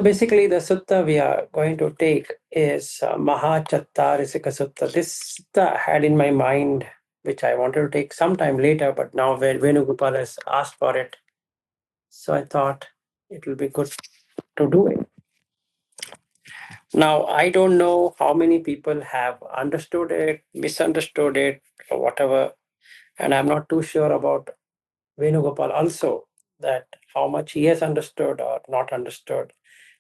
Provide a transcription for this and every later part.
basically, the sutta we are going to take is Mahachattarisika Sutta. This sutta I had in my mind, which I wanted to take sometime later, but now Venugopal has asked for it, so I thought it will be good to do it. Now, I don't know how many people have understood it, misunderstood it, or whatever, and I'm not too sure about Venugopal also, that how much he has understood or not understood.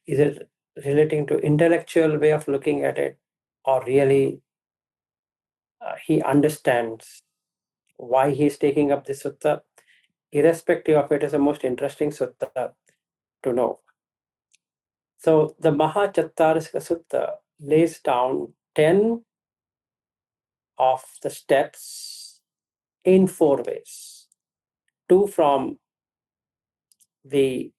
Is it relating to intellectual way of looking at it, or really he understands why he is taking up this sutta? Irrespective of it, is the most interesting sutta to know. So the Mahachattarika Sutta lays down 10 of the steps in 4 ways. 2 from the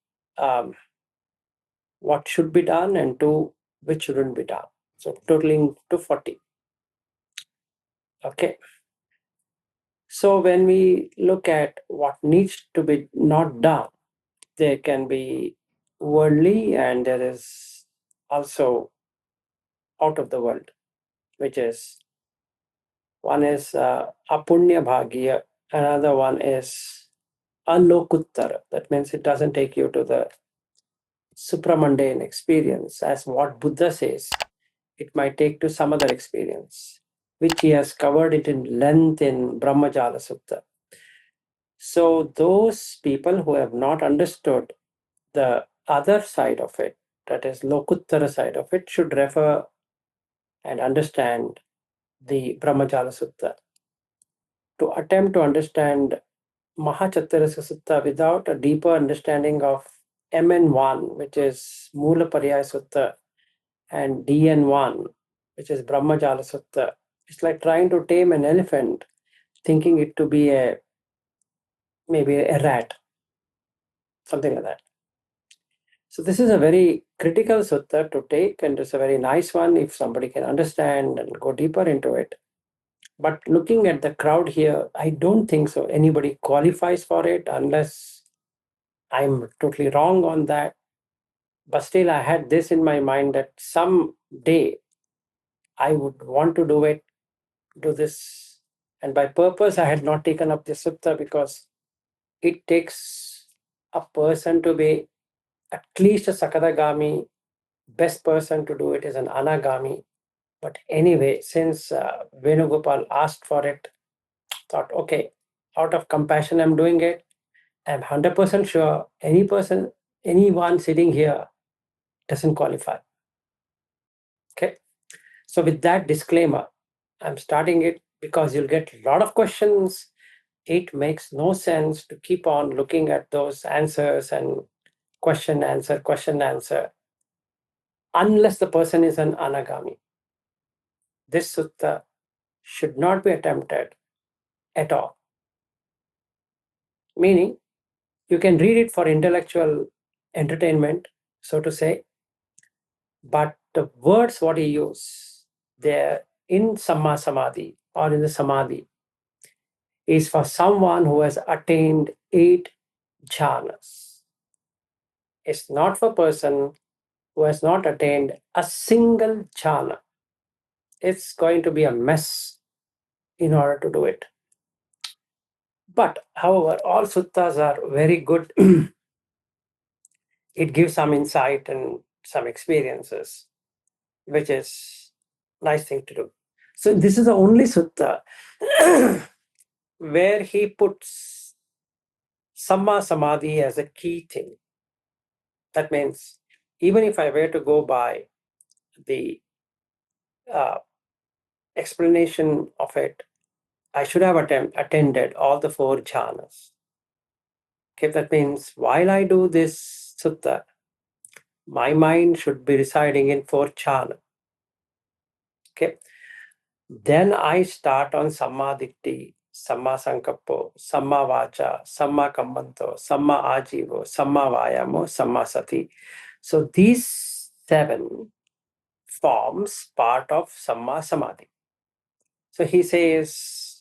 what should be done, and 2 which shouldn't be done. So totaling to 40. Okay. So when we look at what needs to be not done, there can be worldly and there is also out of the world, which is one is apunya bhagya, another one is alokuttara. That means it doesn't take you to the supramundane experience, as what Buddha says. It might take to some other experience, which he has covered it in length in Brahmajala Sutta. So those people who have not understood the other side of it, that is Lokuttara side of it, should refer and understand the Brahmajala Sutta. To attempt to understand Mahachattarika Sutta without a deeper understanding of MN1, which is Mula Pariyaya Sutta, and DN1, which is Brahmajala Sutta, it's like trying to tame an elephant, thinking it to be maybe a rat, something like that. So this is a very critical sutta to take, and it's a very nice one if somebody can understand and go deeper into it. But looking at the crowd here, I don't think so anybody qualifies for it, unless I'm totally wrong on that. But still, I had this in my mind that someday I would want to do this. And by purpose, I had not taken up this sutta because it takes a person to be at least a Sakadagami. Best person to do it is an Anagami. But anyway, since Venugopal asked for it, thought, okay, out of compassion, I'm doing it. I'm 100% sure anyone sitting here doesn't qualify. Okay. So with that disclaimer, I'm starting it because you'll get a lot of questions. It makes no sense to keep on looking at those answers and question, answer, unless the person is an Anagami. This sutta should not be attempted at all. Meaning, you can read it for intellectual entertainment, so to say, but the words what he uses there in Samma Samadhi or in the Samadhi is for someone who has attained 8 jhanas. It's not for a person who has not attained a single jhana. It's going to be a mess in order to do it. But however, all suttas are very good. It gives some insight and some experiences, which is nice thing to do. So this is the only sutta where he puts Samma Samadhi as a key thing. That means even if I were to go by the explanation of it, I should have attended all the 4 jhanas. Okay, that means while I do this sutta, my mind should be residing in 4 jhana. Okay, then I start on Samma Dhitti, Samma Sankappo, Samma Vacha, Samma Kammanto, Samma Ajivo, Samma Vayamo, Samma Sati. So these 7 forms part of Samma Samadhi. So he says,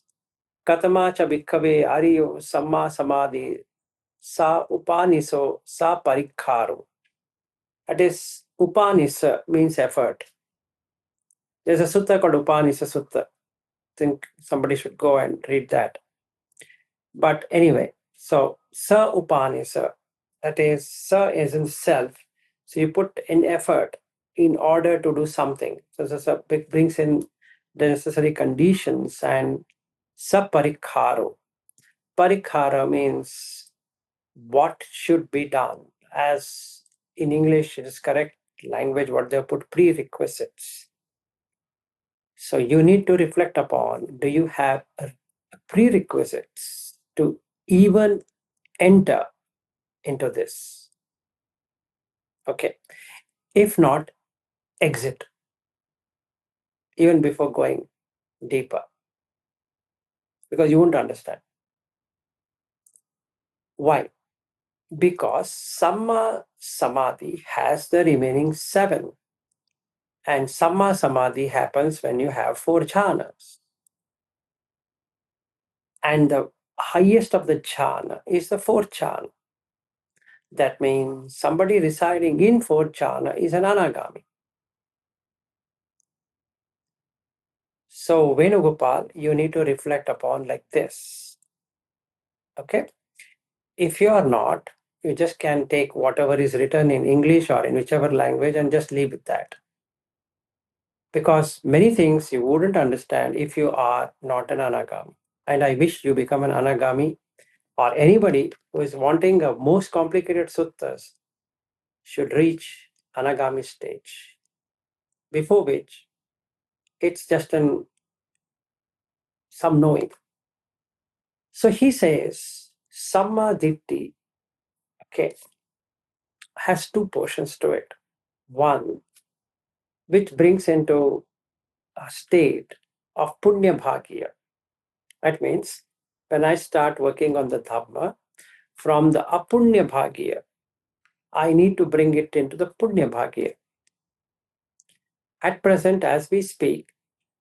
Katama cha bhikkave ariyo Samma Samadhi sa upaniso sa parikkaro. That is, Upanisa means effort. There's a sutta called Upanisa Sutta. I think somebody should go and read that. But anyway, so sa Upanisa, that is, sa is in self. So you put in effort in order to do something. So this brings in the necessary conditions, and sa parikharo. Parikhara means what should be done. As in English, it is correct language what they put prerequisites. So you need to reflect upon, do you have prerequisites to even enter into this? Okay. If not, exit even before going deeper, because you won't understand. Why? Because Samma Samadhi has the remaining 7. And Samma Samadhi happens when you have 4 jhanas. And the highest of the jhana is the 4th jhana. That means somebody residing in 4th jhana is an anagami. So, Venugopal, you need to reflect upon like this. Okay? If you are not, you just can take whatever is written in English or in whichever language and just leave with that. Because many things you wouldn't understand if you are not an anagami. And I wish you become an anagami, or anybody who is wanting a most complicated suttas should reach anagami stage, before which it's just some knowing. So he says, Samma Dhitti, okay, has 2 portions to it. One, which brings into a state of punya bhagya. That means when I start working on the dhamma, from the apunya bhagya, I need to bring it into the punya bhagya. At present, as we speak,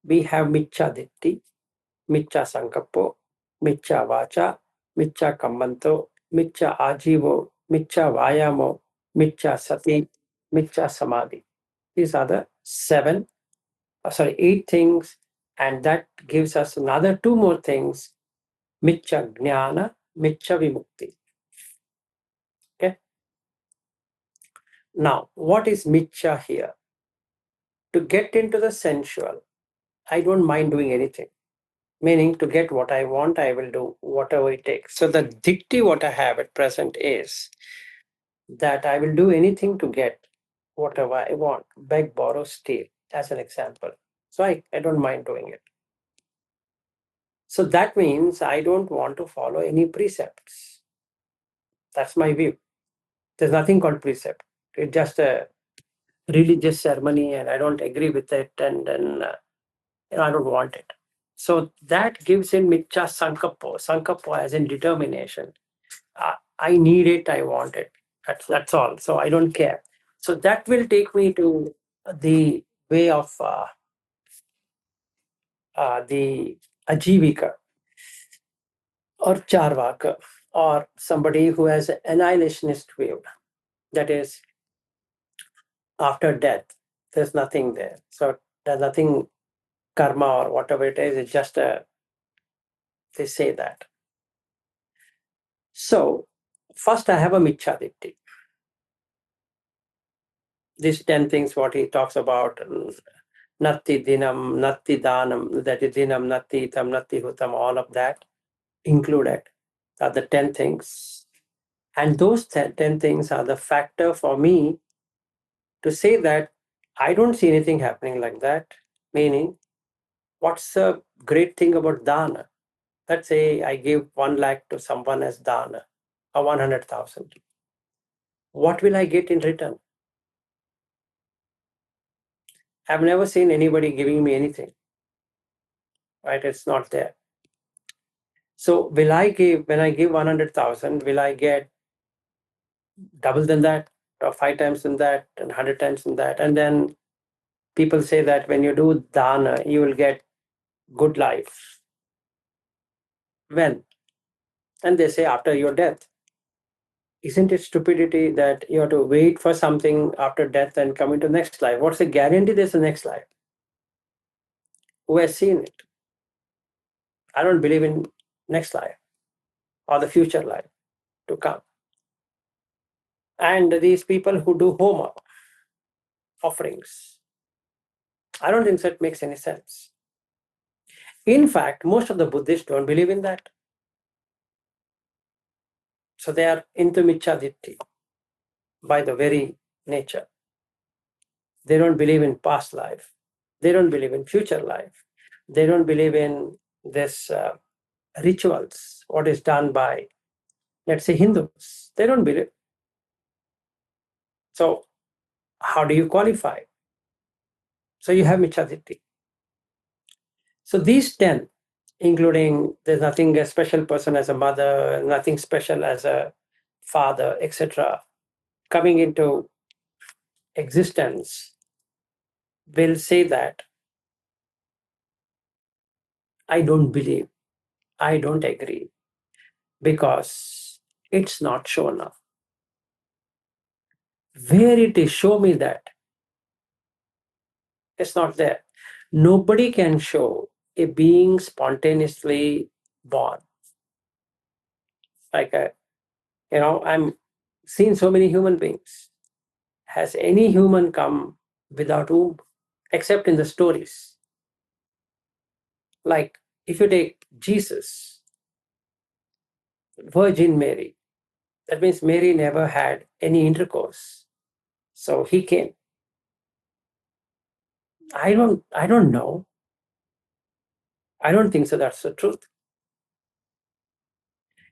we have micca dhitti, micca sankapo, micca vacha, micca kammanto, micca ajivo, micca vayamo, micca sati, micca samadhi. These are the 8 things, and that gives us another 2 more things, micca jnana, micca vimukti. Okay. Now, what is micca here? To get into the sensual, I don't mind doing anything. Meaning, to get what I want, I will do whatever it takes. So the dhitti what I have at present is that I will do anything to get whatever I want. Beg, borrow, steal, as an example. So I don't mind doing it. So that means I don't want to follow any precepts. That's my view. There's nothing called precept. It's just a religious ceremony, and I don't agree with it, and then I don't want it. So that gives in micca sankapo. Sankapo as in determination. I need it, I want it. That's all. So I don't care. So that will take me to the way of the ajivika or charvaka, or somebody who has an annihilationist view. That is, after death, there's nothing there. So there's nothing karma or whatever it is. It's just they say that. So first I have a miccha-dhitti. These 10 things what he talks about, natti dinam, natti danam, that is dinam, natti itam, natti hutam, all of that included are the 10 things. And those 10 things are the factor for me to say that I don't see anything happening like that. Meaning, what's the great thing about dana? Let's say I give 1 lakh to someone as dana, or 100,000. What will I get in return? I've never seen anybody giving me anything. Right? It's not there. So when I give 100,000, will I get double than that, or 5 times than that, and 100 times than that? And then people say that when you do dana, you will get good life. When? And they say after your death. Isn't it stupidity that you have to wait for something after death and come into next life? What's the guarantee there's a next life? Who has seen it? I don't believe in next life or the future life to come. And these people who do home offerings, I don't think that makes any sense. In fact, most of the Buddhists don't believe in that. So they are into micca dhitti by the very nature. They don't believe in past life. They don't believe in future life. They don't believe in this rituals, what is done by, let's say, Hindus. They don't believe. So how do you qualify? So you have micca dhitti. So these 10, including there's nothing a special person as a mother, nothing special as a father, etc., coming into existence, will say that I don't believe, I don't agree, because it's not shown up. Where it is, show me that. It's not there. Nobody can show a being spontaneously born. Like I'm seen so many human beings. Has any human come without womb? Except in the stories. Like if you take Jesus, Virgin Mary, that means Mary never had any intercourse. So he came. I don't know. I don't think so that's the truth.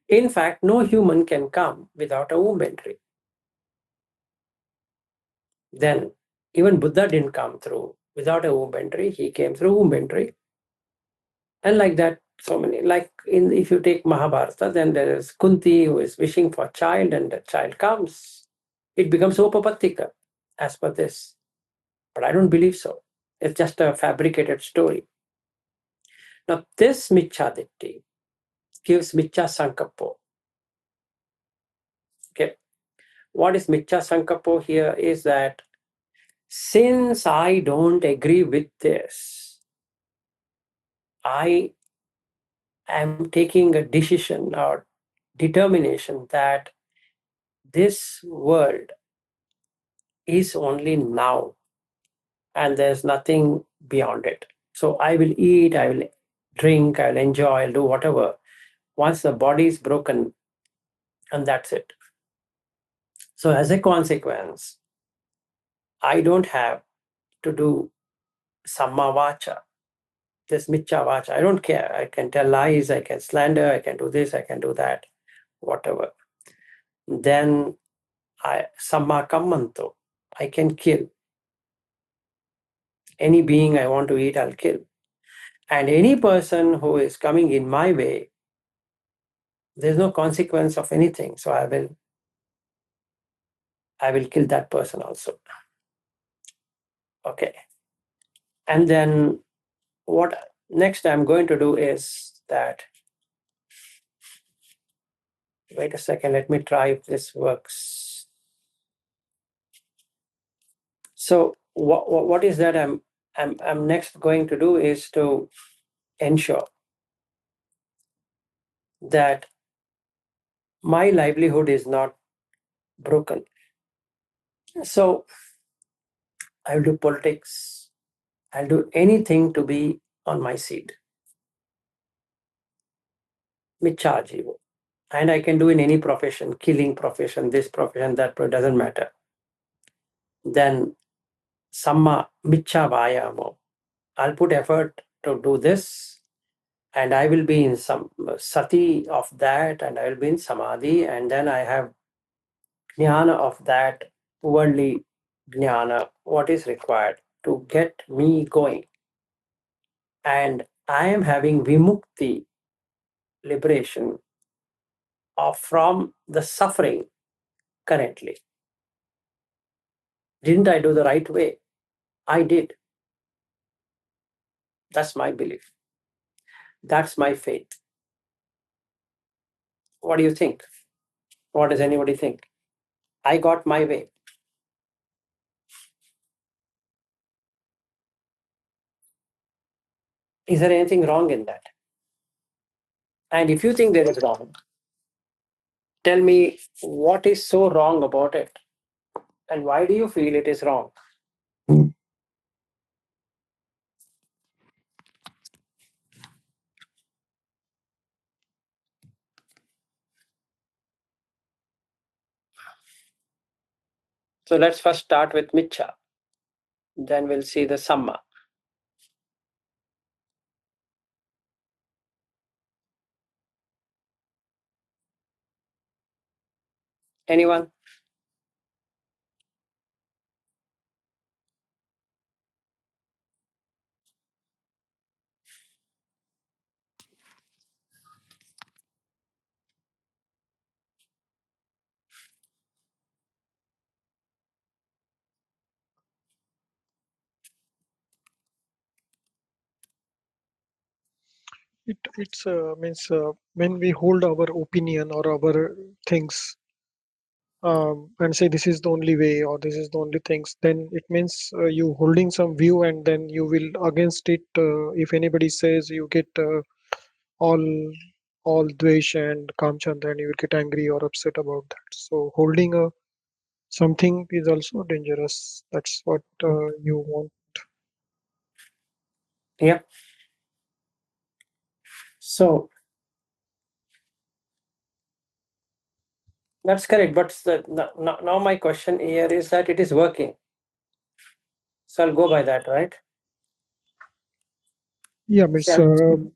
In fact, no human can come without a womb entry. Then even Buddha didn't come through without a womb entry. He came through womb entry. And like that, so many, like in if you take Mahabharata, then there is Kunti who is wishing for a child, and the child comes. It becomes Upapattika as per this. But I don't believe so. It's just a fabricated story. Now, this Micchaditti gives Miccha Sankapo. Okay. What is Miccha Sankapo here is that since I don't agree with this, I am taking a decision or determination that this world is only now and there's nothing beyond it. So I will eat, I will drink, I'll enjoy, I'll do whatever. Once the body is broken, and that's it. So as a consequence, I don't have to do samma vacha, this miccha vacha. I don't care. I can tell lies, I can slander, I can do this, I can do that, whatever. Then samma kammanto, I can kill. Any being I want to eat, I'll kill. And any person who is coming in my way, there's no consequence of anything. So I will kill that person also. Okay. And then what next I'm going to do is that, wait a second, let me try if this works. So what is that I'm next going to do is to ensure that my livelihood is not broken. So I'll do politics, I'll do anything to be on my seat. Michajivo. And I can do in any profession, killing profession, this profession, that profession, doesn't matter. Then samma micha vayamo. I'll put effort to do this, and I will be in some sati of that, and I will be in samadhi, and then I have jnana of that, worldly jnana, what is required to get me going. And I am having vimukti, liberation from the suffering currently. Didn't I do the right way? I did. That's my belief. That's my faith. What do you think? What does anybody think? I got my way. Is there anything wrong in that? And if you think there is wrong, tell me what is so wrong about it and why do you feel it is wrong? So let's first start with micca, then we'll see the samma. Anyone? It's means when we hold our opinion or our things and say this is the only way or this is the only things, then it means you holding some view and then you will against it. If anybody says you get all all dvesh and kamchand, then you will get angry or upset about that. So holding a something is also dangerous. That's what you want. Yeah. So that's correct. But now my question here is that it is working. So I'll go by that, right? Yeah, See, means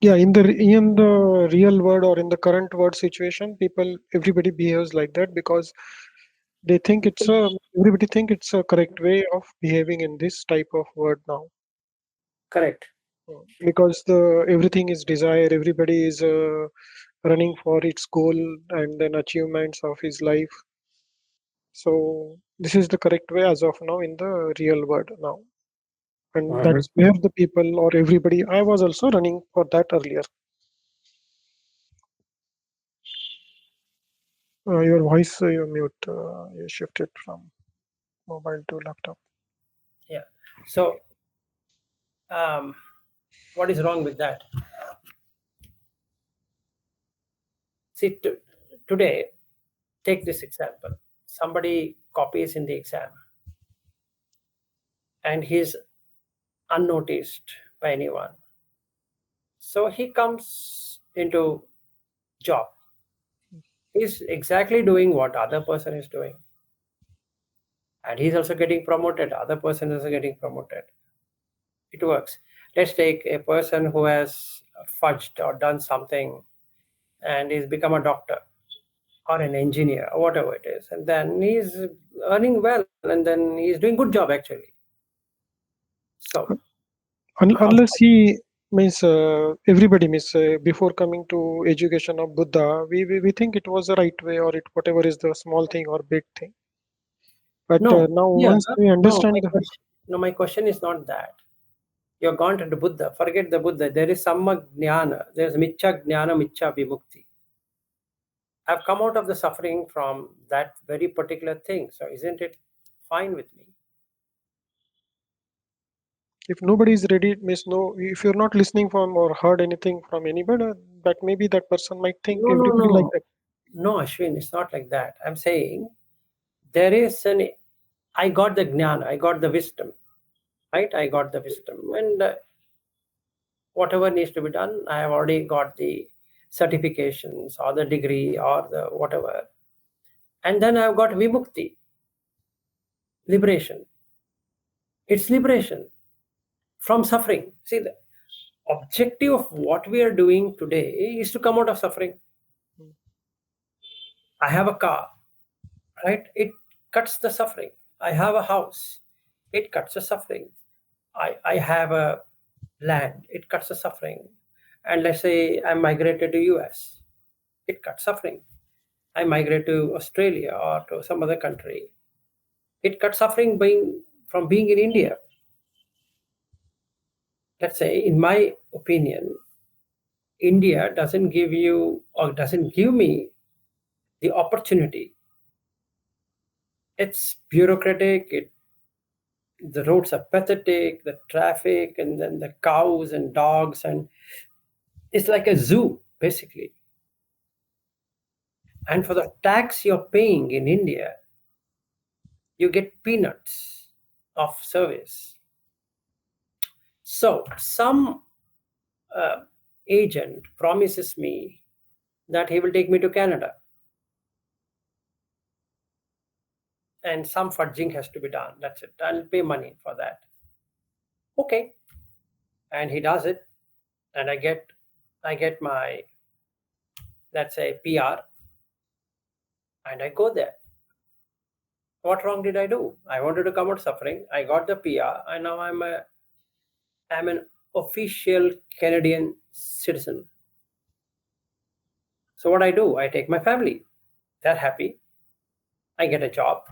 yeah, in the real world or in the current world situation, people everybody behaves like that because they think it's a everybody think it's a correct way of behaving in this type of world now. correct. Because the everything is desire, everybody is running for its goal and then achievements of his life. So this is the correct way as of now in the real world now, and Mhm. that's where the people or everybody. I was also running for that earlier. Your voice, you mute. You shifted from mobile to laptop. Yeah. So um, what is wrong with that? See, today, take this example. Somebody copies in the exam and he's unnoticed by anyone. So he comes into job. He's exactly doing what other person is doing. And he's also getting promoted. Other person is also getting promoted. It works. Let's take a person who has fudged or done something and he's become a doctor or an engineer or whatever it is. And then he's earning well and then he's doing good job actually. So how Unless he means everybody means before coming to education of Buddha, we think it was the right way or it whatever is the small thing or big thing. But no, now yeah, once we no, understand the my question is not that. You're gone to the Buddha, forget the Buddha. There is samma jnana, there's micca jnana, micca vimukti. I've come out of the suffering from that very particular thing. So isn't it fine with me? if nobody is ready means no if you're not listening from or heard anything from anybody, that maybe that person might think No, no, everybody like no. that. No, Ashwin, it's not like that. I'm saying there is an, I got the jnana, I got the wisdom, right? I got the wisdom. And whatever needs to be done, I have already got the certifications or the degree or the whatever. And then I've got vimukti, liberation. It's liberation from suffering. See, the objective of what we are doing today is to come out of suffering. I have a car, right? It cuts the suffering. I have a house, it cuts the suffering. I have a land, it cuts the suffering. And let's say I migrated to US, it cuts suffering. I migrate to Australia or to some other country, it cuts suffering being from being in India. Let's say, in my opinion, India doesn't give you or doesn't give me the opportunity. It's bureaucratic, the roads are pathetic, the traffic, and then the cows and dogs, and it's like a zoo, basically. And for the tax you're paying in India, you get peanuts of service. So, some uh, agent promises me that he will take me to Canada, and some fudging has to be done. That's it. I'll pay money for that. Okay, and he does it, and I get my, let's say, PR, and I go there. What wrong did I do? I wanted to come out suffering. I got the PR, and now I'm an official Canadian citizen. So what I do, I take my family. They're happy. I get a job.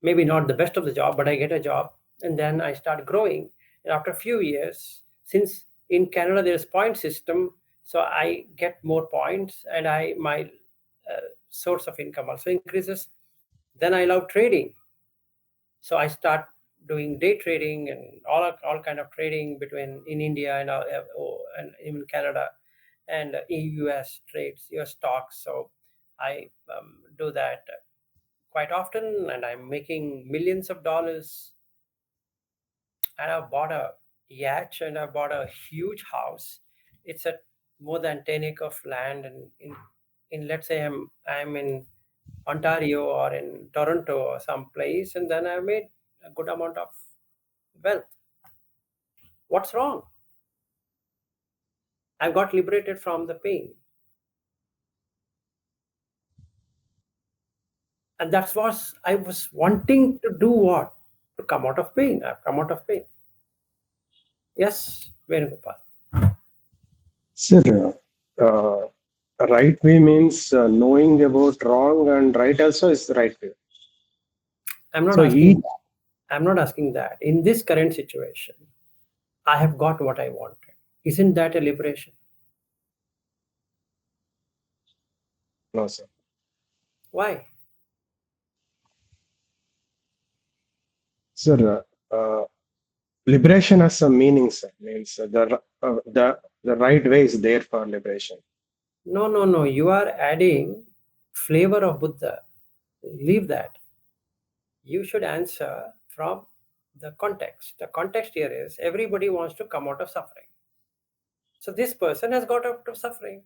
Maybe not the best of the job, but I get a job, and then I start growing. And after a few years, since in Canada there's point system, so I get more points, and my source of income also increases. Then I love trading, so I start doing day trading and all kind of trading between in India and even Canada, and US trades, US stocks. So I do that quite often, and I'm making millions of dollars. And I've bought a yacht, and I bought a huge house. It's at more than 10 acre of land, and in let's say I'm in Ontario or in Toronto or some place, and then I made a good amount of wealth. What's wrong? I got liberated from the pain. And that's what I was wanting to do, what? To come out of pain. I've come out of pain. Yes, Venugopal. Sir, uh, right way means knowing about wrong, and right also is the right way. I'm not So asking each, that. I'm not asking that. In this current situation, I have got what I wanted. Isn't that a liberation? no, sir. Why? Sir, liberation has some meaning, sir. Means the right way is there for liberation. No, no, no. You are adding flavor of Buddha. Leave that. You should answer from the context. The context here is everybody wants to come out of suffering. So this person has got out of suffering.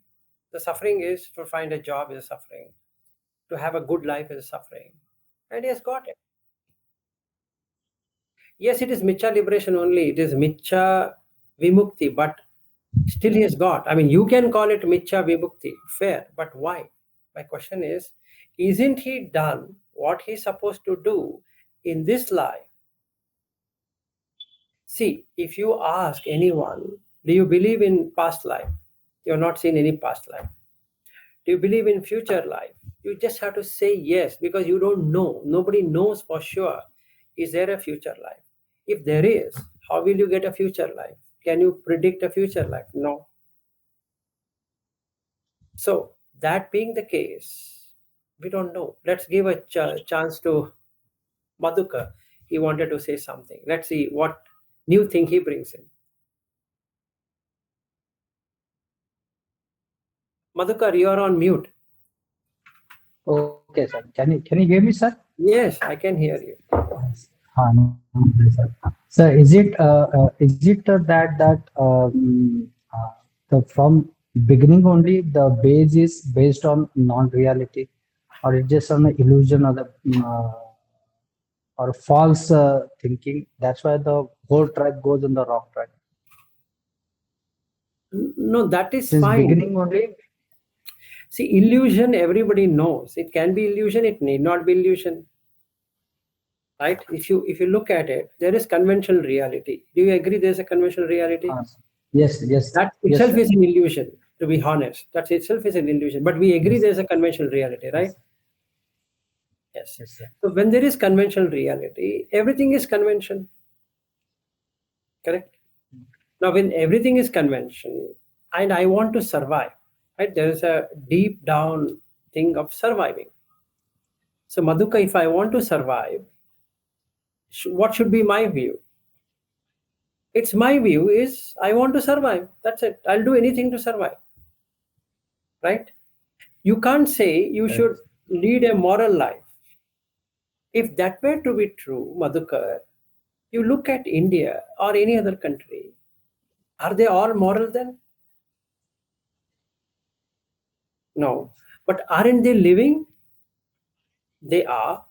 The suffering is to find a job is suffering. To have a good life is suffering. And he has got it. Yes, it is Micha liberation only. It is Micha Vimukti, but still he has got. I mean, you can call it Micha Vimukti, fair, but why? My question is, isn't he done what he's supposed to do in this life? See, if you ask anyone, do you believe in past life? You have not seen any past life. Do you believe in future life? You just have to say yes because you don't know. Nobody knows for sure. Is there a future life? If there is, how will you get a future life? Can you predict a future life? No. So, that being the case, we don't know. Let's give a chance to Madhuka. He wanted to say something. Let's see what new thing he brings in. Madhukar, you are on mute. Okay, sir. Can you hear me, sir? Yes, I can hear you. No, sir. Sir, is it that the from beginning only the base is based on non-reality, or it's just on the illusion or false thinking? That's why the whole track goes on the wrong track. No, that is Since fine. beginning only, See, illusion, everybody knows. It can be illusion, it need not be illusion. Right? If you look at it, there is conventional reality. Do you agree there's a conventional reality? uh, yes, yes, That yes, itself sir. is an illusion, to be honest. That itself is an illusion. But we agree Yes, there's a conventional reality, right? yes, Yes. yes, sir. So when there is conventional reality, everything is convention, correct? Now, when everything is convention and I want to survive, right? There is a deep down thing of surviving. So Madhuka, if I want to survive, what should be my view? It's my view is I want to survive. That's it. I'll do anything to survive. Right? You can't say you should lead a moral life. If that were to be true, Madhukar, you look at India or any other country, are they all moral then? No. But aren't they living? They are.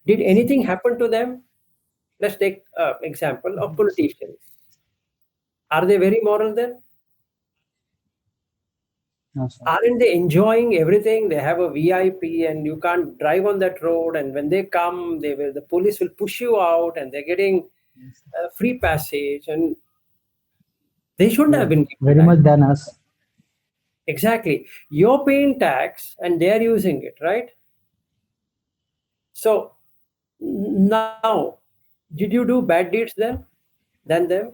Did anything happen to them? Let's take example of politicians. Are they very moral then? No, sir. Aren't they enjoying everything? They have a VIP and you can't drive on that road. And when they come, the police will push you out and they're getting free passage. And they shouldn't have been given Very that. much than us. Exactly. You're paying tax and they're using it, right? So now, did you do bad deeds then? Than them?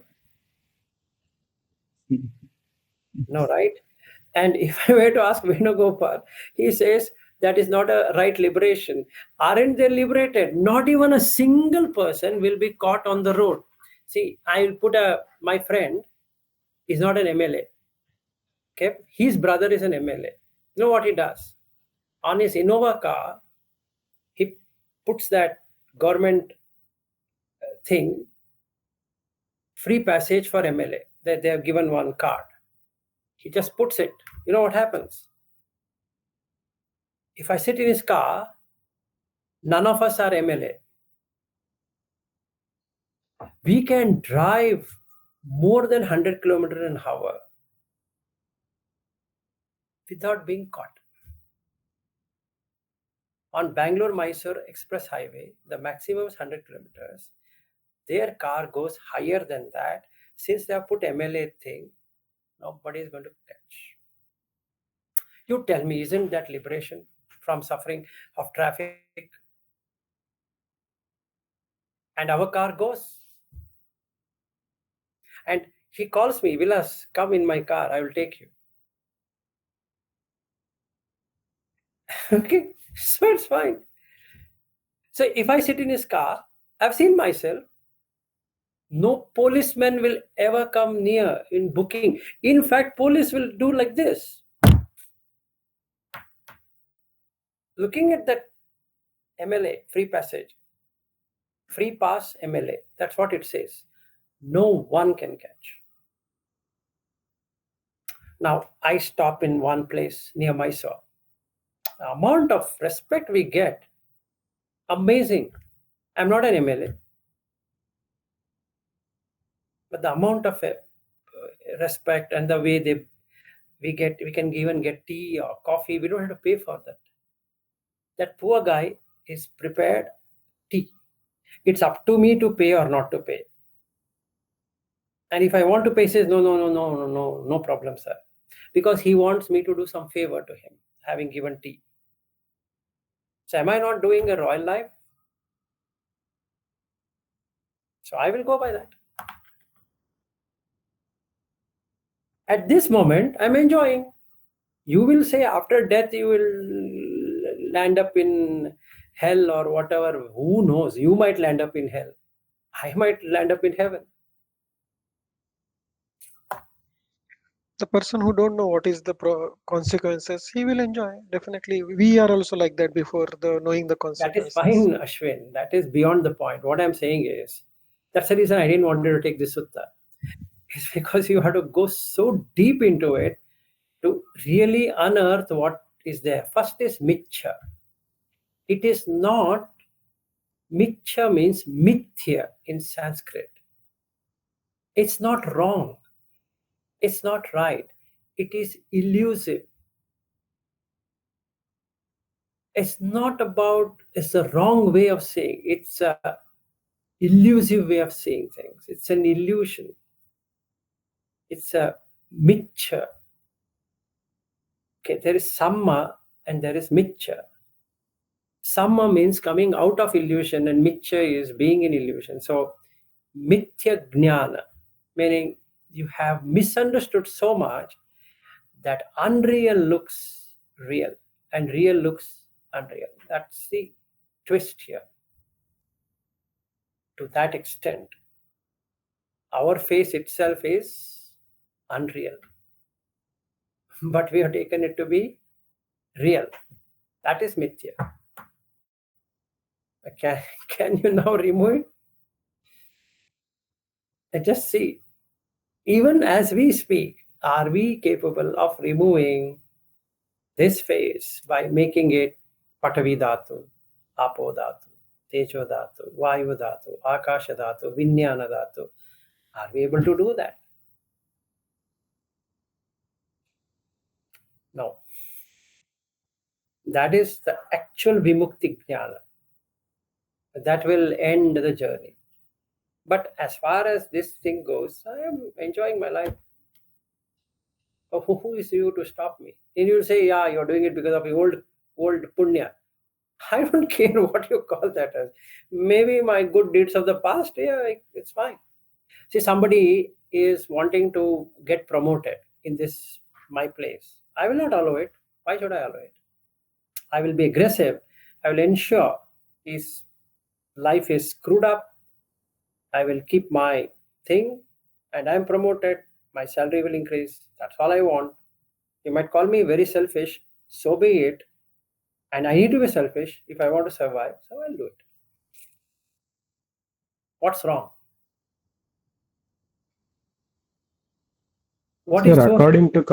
No, right? And if I were to ask Venugopal, he says that is not a right liberation. Aren't they liberated? Not even a single person will be caught on the road. See, I'll put my friend is not an MLA. Okay, his brother is an MLA. You know what he does? On his Innova car, he puts that government thing, free passage for MLA. That they have given one card. He just puts it. You know what happens? If I sit in his car, none of us are MLA. We can drive more than 100 kilometers an hour without being caught. On Bangalore-Mysore Express Highway, the maximum is 100 kilometers. Their car goes higher than that. Since they have put MLA thing, nobody is going to catch. You tell me, isn't that liberation from suffering of traffic? And our car goes. And he calls me, Vilas, come in my car, I will take you. Okay, so it's fine. So if I sit in his car, I've seen myself, no policeman will ever come near in booking. In fact, police will do like this. Looking at that MLA, free passage, free pass MLA, that's what it says. No one can catch. Now, I stop in one place near Mysore. The amount of respect we get, amazing. I'm not an MLA. But the amount of respect and the way we can even get tea or coffee, we don't have to pay for that. That poor guy is prepared tea. It's up to me to pay or not to pay. And if I want to pay, he says, no problem, sir. Because he wants me to do some favor to him, having given tea. So am I not doing a royal life? So I will go by that. At this moment, I'm enjoying. You will say after death, you will land up in hell or whatever. Who knows? You might land up in hell. I might land up in heaven. The person who don't know what is the consequences, he will enjoy. Definitely, we are also like that before the knowing the That is consequences. fine, Ashwin. That is beyond the point. What I'm saying is, that's the reason I didn't want to take this sutta. It's because you have to go so deep into it to really unearth what is there. First is micca. It is not, micca means mithya in Sanskrit. It's not wrong. It's not right. It is elusive. It's not about, it's the wrong way of saying. It's a elusive way of seeing things. It's an illusion. It's a micca. Okay, there is samma and there is micca. Samma means coming out of illusion and micca is being in illusion. So mithya jnana, meaning you have misunderstood so much that unreal looks real. and real looks unreal. That's the twist here. To that extent, our face itself is unreal, but we have taken it to be real. That is mithya. Can, can you now remove it? And just see, even as we speak, are we capable of removing this face by making it Patavi Dhatu, Apo Dhatu, Tejo Dhatu, Vayu Dhatu, Akasha Dhatu, Vinyana Dhatu? Are we able to do that? No. That is the actual Vimukti Jnana. That will end the journey. But as far as this thing goes, I am enjoying my life. So who is you to stop me? And you'll say, yeah, you're doing it because of your old punya. I don't care what you call that as. Maybe my good deeds of the past, yeah, it's fine. See, somebody is wanting to get promoted in this my place. I will not allow it. Why should I allow it? I will be aggressive. I will ensure his life is screwed up. I will keep my thing and I'm promoted. My salary will increase. That's all I want. You might call me very selfish. So be it. And I need to be selfish if I want to survive. So I'll do it. What's wrong? What is Sir, so? according to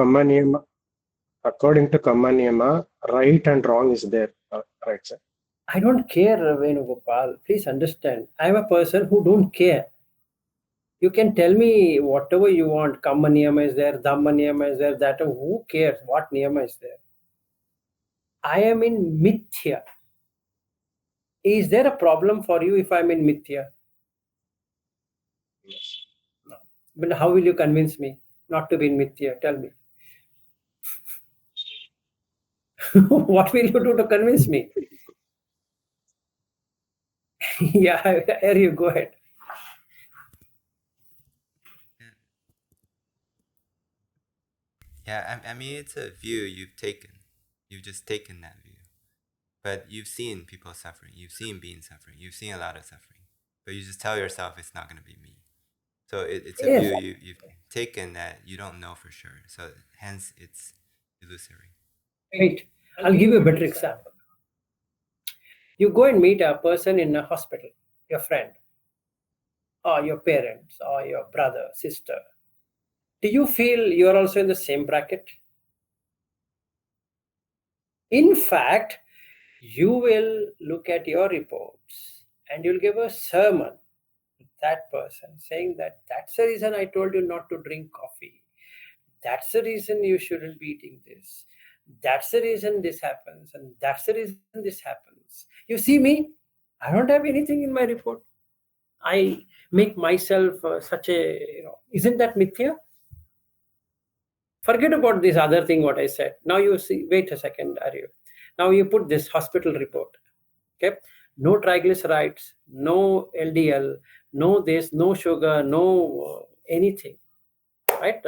Kammaniyama, right and wrong is there, right, sir? I don't care, Venugopal. Please understand. I'm a person who don't care. You can tell me whatever you want. Kamma niyama is there, Dhamma niyama is there, that who cares what niyama is there? I am in mithya. Is there a problem for you if I'm in mithya? Yes. No. But how will you convince me not to be in mithya? Tell me. What will you do to convince me? Yeah, here you go ahead. Yeah, I mean, it's a view you've taken. You've just taken that view. But you've seen people suffering. You've seen beings suffering. You've seen a lot of suffering. But you just tell yourself it's not going to be me. So it's a Yes. view you've taken that you don't know for sure. So hence it's illusory. Wait, I'll give you a better example. You go and meet a person in a hospital, your friend, or your parents, or your brother, sister. Do you feel you're also in the same bracket? In fact, you will look at your reports and you'll give a sermon to that person saying that that's the reason I told you not to drink coffee. That's the reason you shouldn't be eating this. That's the reason this happens, and that's the reason this happens. You see me, I don't have anything in my report. I make myself such a, isn't that mithya? Forget about this other thing what I said. Now you see, wait a second, Aryu. Now you put this hospital report. Okay, no triglycerides, no LDL, no this, no sugar, no anything. Right?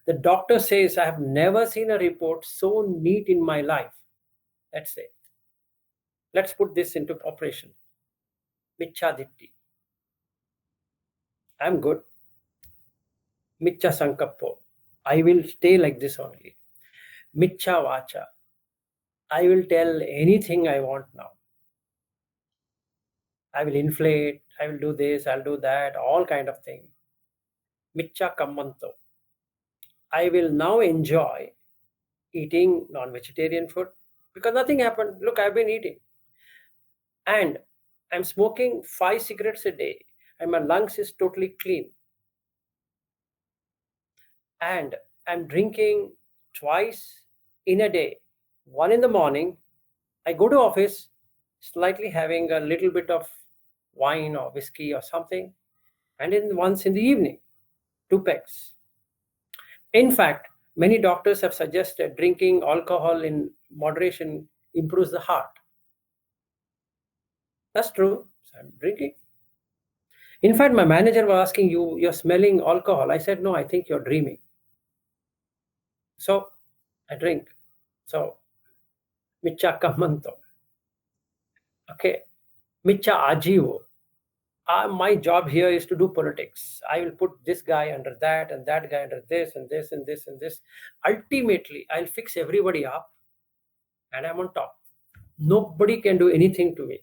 The doctor says, I have never seen a report so neat in my life. Let's say. Let's put this into operation. Micca dhitti. I'm good. Micca sankappo. I will stay like this only. Micca vacha. I will tell anything I want now. I will inflate, I will do this, I'll do that, all kind of thing. Micca kammanto. I will now enjoy eating non-vegetarian food because nothing happened. Look, I've been eating. And I'm smoking 5 cigarettes a day and my lungs is totally clean. And I'm drinking twice in a day. One in the morning, I go to office, slightly having a little bit of wine or whiskey or something, and then once in the evening, 2 pegs. In fact, many doctors have suggested drinking alcohol in moderation improves the heart. That's true. So I'm drinking. In fact, my manager was asking you're smelling alcohol. I said, no, I think you're dreaming. So I drink. So micca kammanto. Okay, micca ajivo. My job here is to do politics. I will put this guy under that and that guy under this and this and this and this. Ultimately, I'll fix everybody up and I'm on top. Nobody can do anything to me.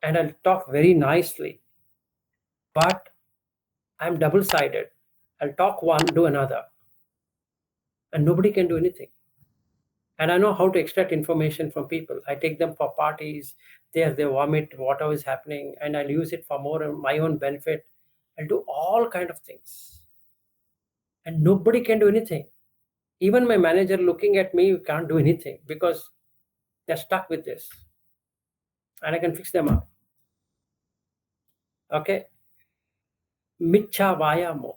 And I'll talk very nicely. But I'm double-sided. I'll talk one, do another. And nobody can do anything. And I know how to extract information from people. I take them for parties, they vomit whatever is happening, and I'll use it for my own benefit. I'll do all kind of things. And nobody can do anything. Even my manager looking at me can't do anything because they're stuck with this. And I can fix them up. Okay? Miccha vayamo.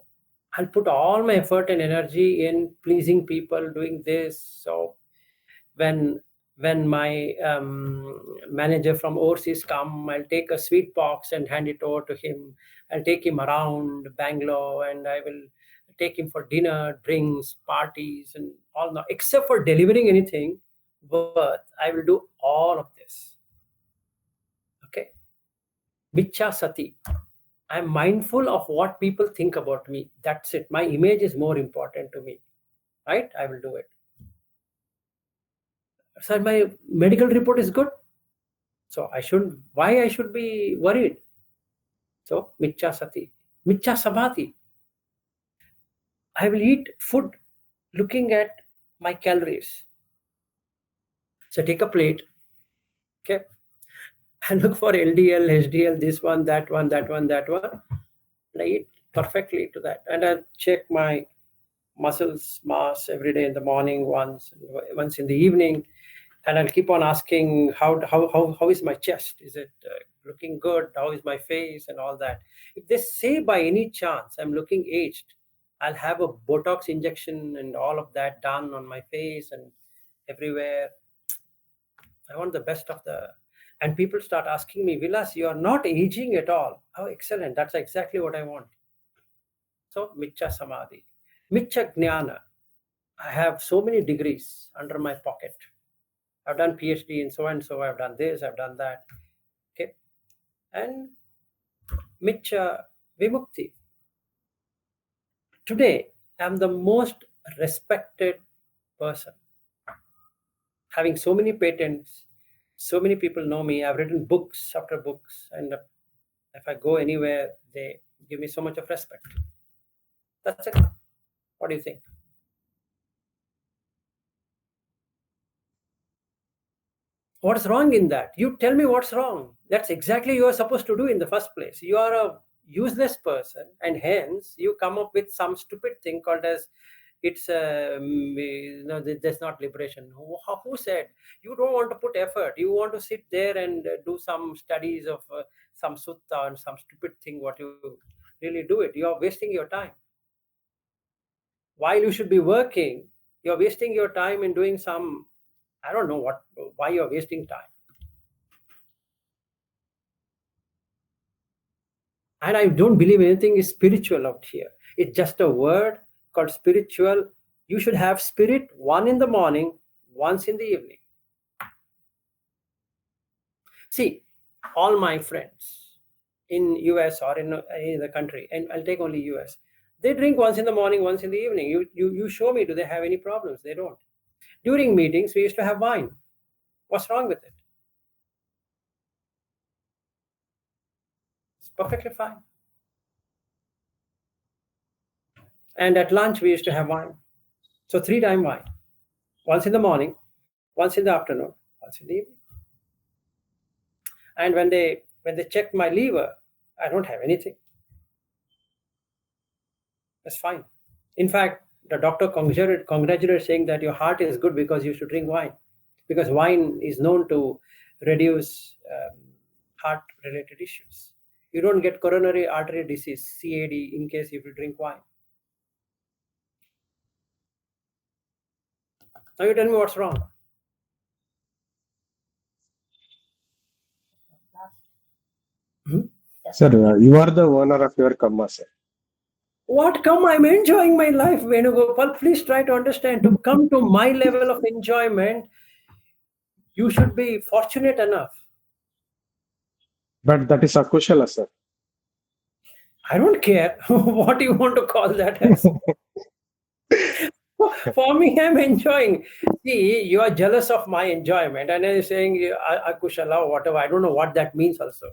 I'll put all my effort and energy in pleasing people, doing this. So when my manager from overseas come, I'll take a sweet box and hand it over to him. I'll take him around Bangalore and I will take him for dinner, drinks, parties, and all. Now, except for delivering anything worth, I will do all of this. Okay. Miccha sati. I'm mindful of what people think about me. That's it. My image is more important to me. Right? I will do it. So my medical report is good. So why I should be worried? So miccha sati. Miccha sabhati. I will eat food looking at my calories. So take a plate. Okay. And look for LDL, HDL, this one, that one, that one, that one. And I eat perfectly to that. And I check my muscles mass every day in the morning, once in the evening. And I'll keep on asking, how is my chest? Is it looking good? How is my face and all that? If they say by any chance I'm looking aged, I'll have a Botox injection and all of that done on my face and everywhere. I want the best of the... And people start asking me, Vilas, you are not aging at all. Oh, excellent. That's exactly what I want. So, miccha samadhi. Miccha jnana. I have so many degrees under my pocket. I've done PhD in so and so. I've done this. I've done that. Okay. And miccha vimukti. Today, I'm the most respected person. Having so many patents, so many people know me. I've written books after books. And if I go anywhere, they give me so much of respect. That's it. What do you think? What's wrong in that? You tell me what's wrong. That's exactly you are supposed to do in the first place. You are a useless person, and hence you come up with some stupid thing called as it's there's not liberation. Who said? You don't want to put effort. You want to sit there and do some studies of some sutta and some stupid thing. What you really do it? You are wasting your time. While you should be working, you're wasting your time in doing some... I don't know why you're wasting time. And I don't believe anything is spiritual out here. It's just a word called spiritual. You should have spirit, one in the morning, once in the evening. See, all my friends in US or in the country, and I'll take only US, they drink once in the morning, once in the evening. You show me, do they have any problems? They don't. During meetings, we used to have wine. What's wrong with it? It's perfectly fine. And at lunch, we used to have wine. So 3 times wine. Once in the morning, once in the afternoon, once in the evening. And when they checked my liver, I don't have anything. That's fine. In fact, the doctor congratulated saying that your heart is good because you should drink wine. Because wine is known to reduce heart-related issues. You don't get coronary artery disease, CAD, in case if you drink wine. Now you tell me what's wrong. Sir, you are the owner of your karma, sir. What come? I'm enjoying my life, Venugopal. Please try to understand. To come to my level of enjoyment, You should be fortunate enough. But that is akushala, sir. I don't care what you want to call that as. For me, I'm enjoying. See, you are jealous of my enjoyment, and you're saying akushala or whatever. I don't know what that means. Also,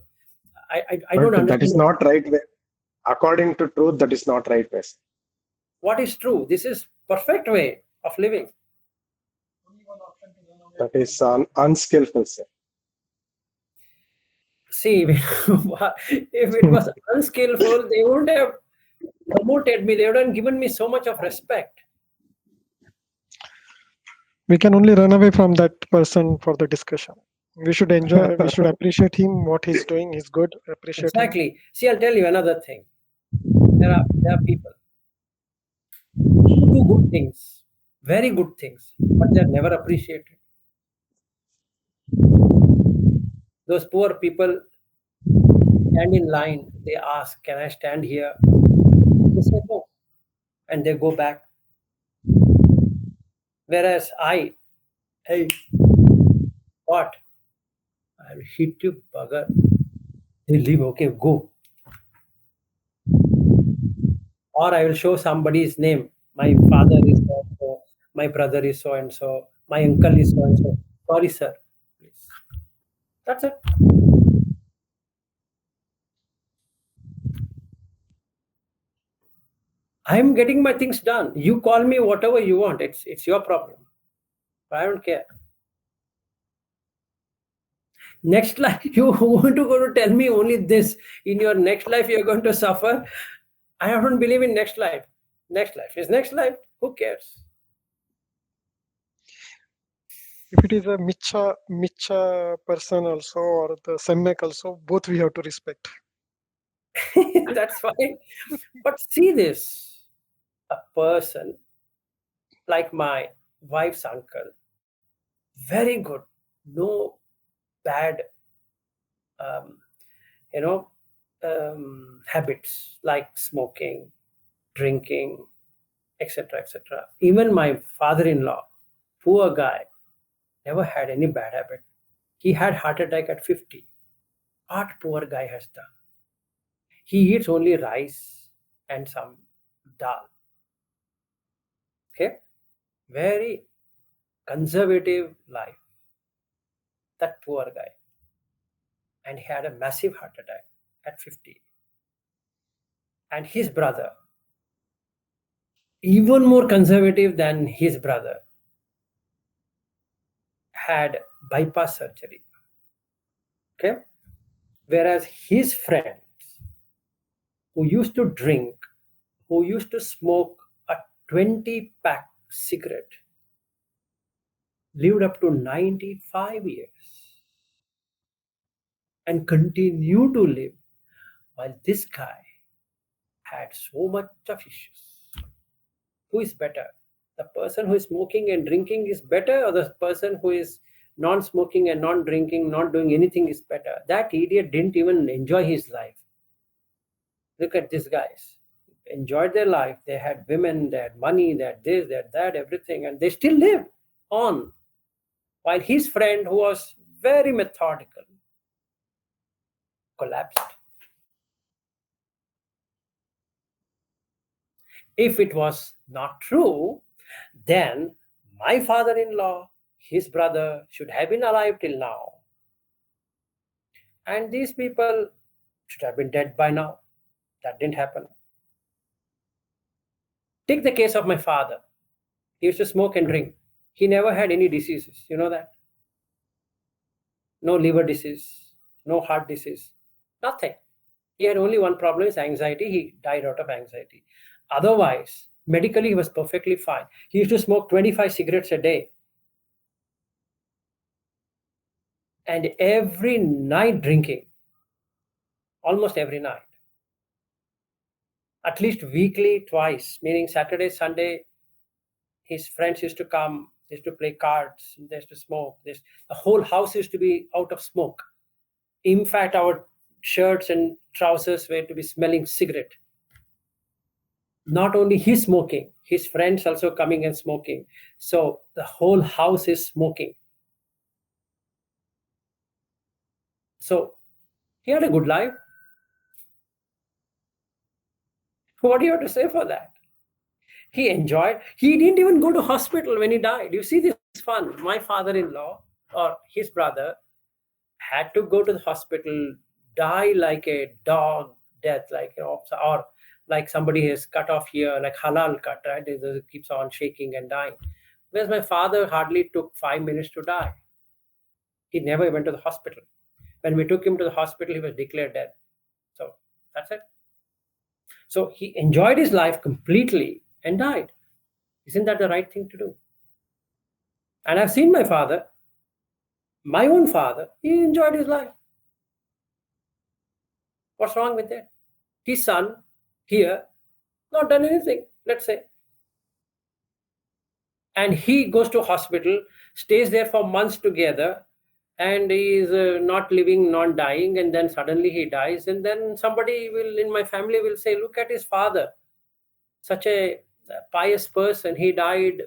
I don't But that is understand not right way. According to truth, that is not right way, sir. what is true. This is perfect way of living. That is unskillful, sir. See, if it was unskillful, they wouldn't have promoted me. They wouldn't given me so much of respect. We can only run away from that person for the discussion. We should enjoy, we should appreciate him, what he's doing, he's good, appreciate him. Exactly. See, I'll tell you another thing. There are people who do good things, very good things, but they're never appreciated. Those poor people stand in line. They ask, "Can I stand here?" They say no, and they go back. Whereas hey, what? I'll hit you, bugger. They leave. Okay, go. Or I will show somebody's name. My father is so and so. My brother is so and so. My uncle is so and so. Sorry, sir. Please. That's it. I'm getting my things done. You call me whatever you want. It's your problem. I don't care. Next life, you want to go to tell me only this. In your next life, you're going to suffer. I don't believe in next life. Next life is next life. Who cares? If it is a Micha person also or the Semmek also, both we have to respect. That's fine. But see this, a person like my wife's uncle, very good, no bad, um, you know, habits like smoking, drinking, etc., etc. Even my father-in-law, poor guy, never had any bad habit. He had heart attack at 50. What poor guy has done? He eats only rice and some dal. Okay, very conservative life. That poor guy, and he had a massive heart attack at 50. And his brother, even more conservative than his brother, had bypass surgery. Okay, whereas his friends who used to drink, who used to smoke a 20-pack cigarette, lived up to 95 years and continue to live, while this guy had so much of issues. Who is better? The person who is smoking and drinking is better, or the person who is non-smoking and non-drinking, not doing anything is better? That idiot didn't even enjoy his life. Look at these guys. Enjoyed their life. They had women, they had money, they had this, they had that, everything, and they still live on. While his friend, who was very methodical, collapsed. If it was not true, then my father-in-law, his brother, should have been alive till now. And these people should have been dead by now. That didn't happen. Take the case of my father. He used to smoke and drink. He never had any diseases. You know that? No liver disease, no heart disease, nothing. He had only one problem, is anxiety. He died out of anxiety. Otherwise, medically, he was perfectly fine. He used to smoke 25 cigarettes a day. And every night drinking, almost every night. At least weekly, twice, meaning Saturday, Sunday, his friends used to come, they used to play cards, they used to smoke. The whole house used to be out of smoke. In fact, our shirts and trousers were to be smelling cigarette. Not only he smoking, his friends also coming and smoking. So the whole house is smoking. So he had a good life. What do you have to say for that? He enjoyed. He didn't even go to hospital when he died. You see this fun. My father-in-law or his brother had to go to the hospital, die like a dog death, like, or like somebody has cut off here, like halal cut, right? It keeps on shaking and dying. Whereas my father hardly took 5 minutes to die. He never went to the hospital. When we took him to the hospital, he was declared dead. So that's it. So he enjoyed his life completely and died. Isn't that the right thing to do? And I've seen my father, my own father, he enjoyed his life. What's wrong with that? His son here, not done anything, let's say. And he goes to hospital, stays there for months together, and he is not living, not dying, and then suddenly he dies. And then somebody will, in my family, will say, look at his father, such a pious person, he died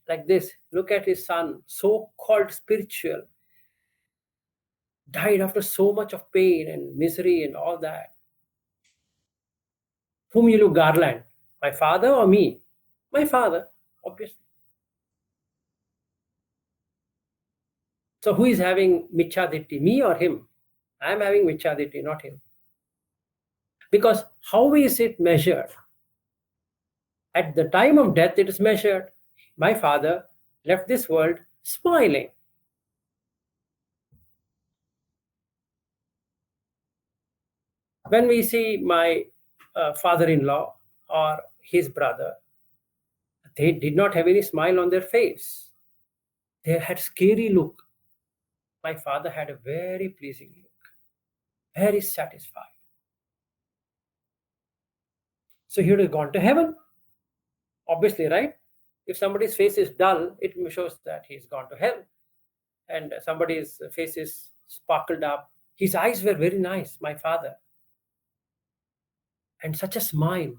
like this. Look at his son, so-called spiritual, died after so much of pain and misery and all that. Whom you look garland? My father or me? My father, obviously. So who is having micca dhitti, me or him? I am having micca dhitti, not him. Because how is it measured? At the time of death, it is measured. My father left this world smiling. When we see my father-in-law or his brother, they did not have any smile on their face. They had scary look. My father had a very pleasing look, very satisfied. So he would have gone to heaven, obviously, right? If somebody's face is dull, it shows that he's gone to hell. And somebody's face is sparkled up. His eyes were very nice, my father. And such a smile,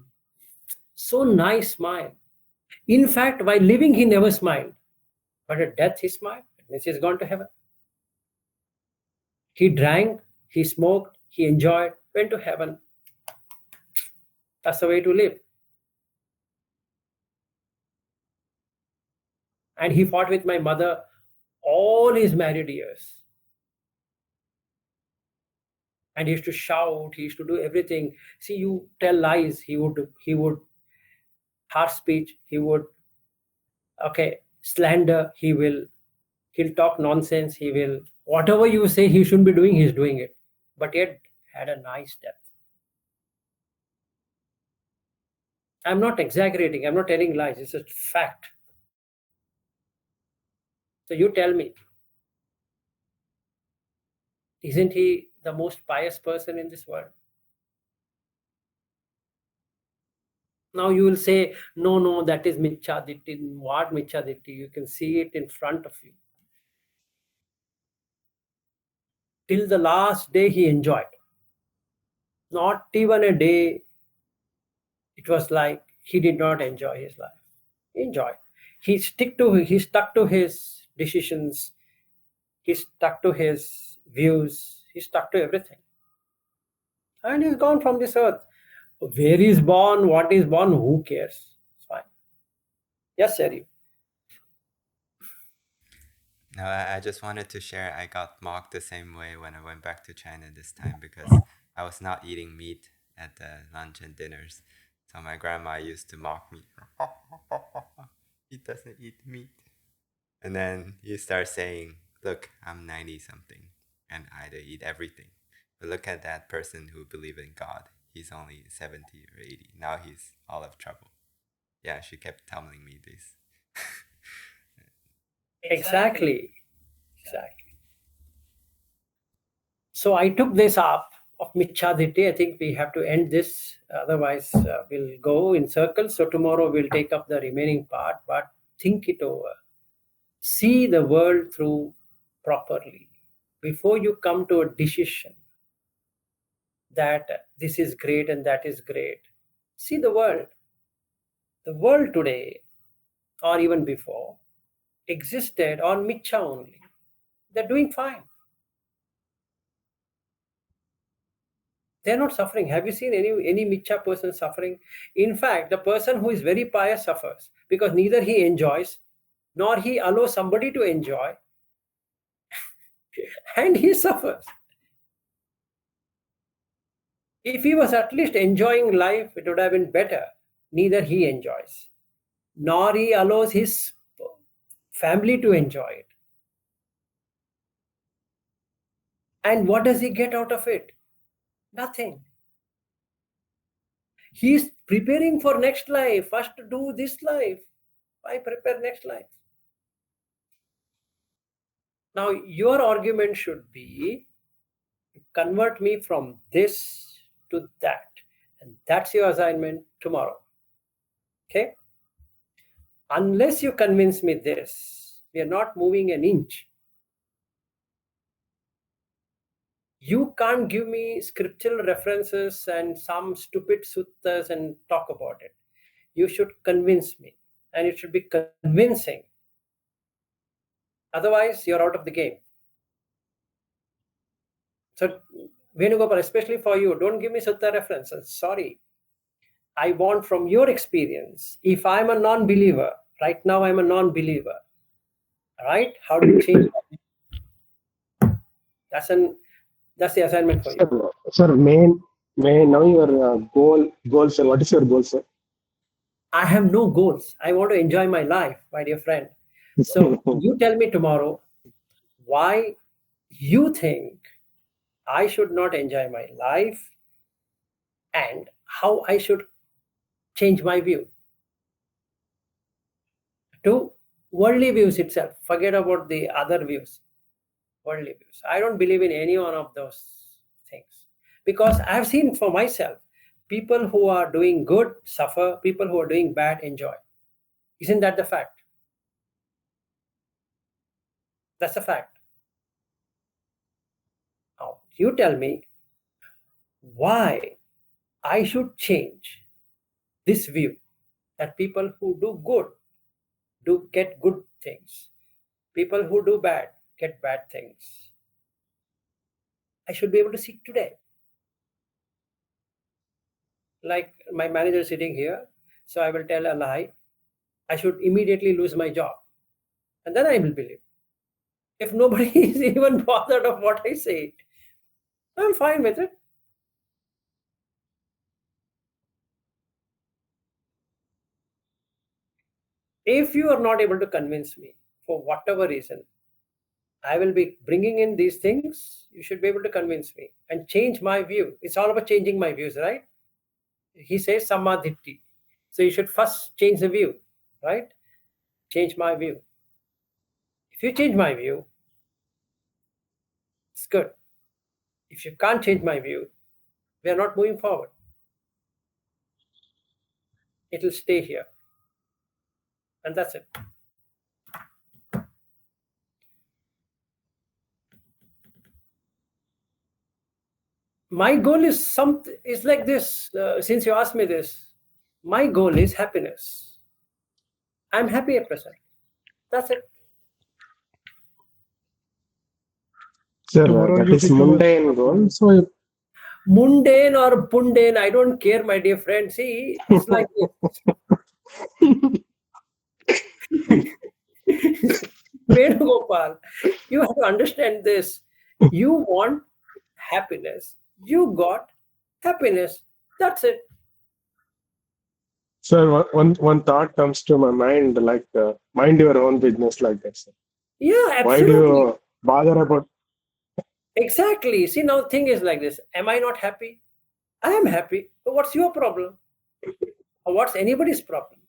so nice smile. In fact, while living, he never smiled. But at death, he smiled. It means he's gone to heaven. He drank, he smoked, he enjoyed, went to heaven. That's the way to live. And he fought with my mother all his married years. And he used to shout, he used to do everything. See, you tell lies, he would harsh speech, he would slander, he'll talk nonsense, he will whatever you say he shouldn't be doing, he's doing it. But yet had a nice death. I'm not exaggerating, I'm not telling lies, it's a fact. So you tell me, isn't he the most pious person in this world? Now you will say, no, that is micca dhitti. What micca dhitti? You can see it in front of you. Till the last day he enjoyed. Not even a day it was like he did not enjoy his life. He enjoyed. He stuck to his decisions, he stuck to his views, he stuck to everything. And he's gone from this earth. Where he's born, what is born, who cares? It's fine. Yes, Sherry. No, I just wanted to share. I got mocked the same way when I went back to China this time because I was not eating meat at the lunch and dinners. So my grandma used to mock me. He doesn't eat meat. And then you start saying, look, I'm 90 something and I eat everything. But look at that person who believed in God. He's only 70 or 80. Now he's all of trouble. Yeah, she kept telling me this. Exactly. So I took this up of micca dhitti. I think we have to end this, otherwise we'll go in circles. So tomorrow we'll take up the remaining part, but think it over. See the world through properly before you come to a decision that this is great and that is great. See the world. The world today, or even before, existed on micca only. They're doing fine. They're not suffering. Have you seen any micca person suffering? In fact, the person who is very pious suffers because neither he enjoys nor he allows somebody to enjoy, and he suffers. If he was at least enjoying life, it would have been better. Neither he enjoys, nor he allows his family to enjoy it. And what does he get out of it? Nothing. He's preparing for next life. First do this life. Why prepare next life? Now your argument should be convert me from this to that. And that's your assignment tomorrow. Okay? Unless you convince me this, we are not moving an inch. You can't give me scriptural references and some stupid suttas and talk about it. You should convince me, and it should be convincing. Otherwise, you're out of the game. So, Venugopal, especially for you, don't give me sutta references. Sorry. I want from your experience. If I'm a non-believer, right now I'm a non-believer, right? How do you change that? That's the assignment for you. Sir, may I know your goal, sir? What is your goal, sir? I have no goals. I want to enjoy my life, my dear friend. So you tell me tomorrow why you think I should not enjoy my life and how I should change my view to worldly views itself. Forget about the other views, worldly views. I don't believe in any one of those things because I've seen for myself people who are doing good suffer, people who are doing bad enjoy. Isn't that the fact? That's a fact. Now, you tell me why I should change this view that people who do good do get good things, people who do bad get bad things. I should be able to see today. Like my manager sitting here, so I will tell a lie. I should immediately lose my job, and then I will believe. If nobody is even bothered of what I say, I'm fine with it. If you are not able to convince me for whatever reason, I will be bringing in these things. You should be able to convince me and change my view. It's all about changing my views, right? He says samma dhitti. So you should first change the view, right? Change my view. If you change my view, it's good. If you can't change my view, we are not moving forward. It will stay here. And that's it. My goal is like this. Since you asked me this, my goal is happiness. I'm happy at present. That's it. Sir, Tomorrow that you is become a mundane goal. So Mundane or pundane, I don't care, my dear friend. See, it's like this. Venugopal, you have to understand this. You want happiness. You got happiness. That's it. sir, one thought comes to my mind, like mind your own business, like that, sir. Yeah, Why do absolutely. you bother about? Exactly. See, now the thing is like this. Am I not happy? I am happy. So what's your problem? Or what's anybody's problem?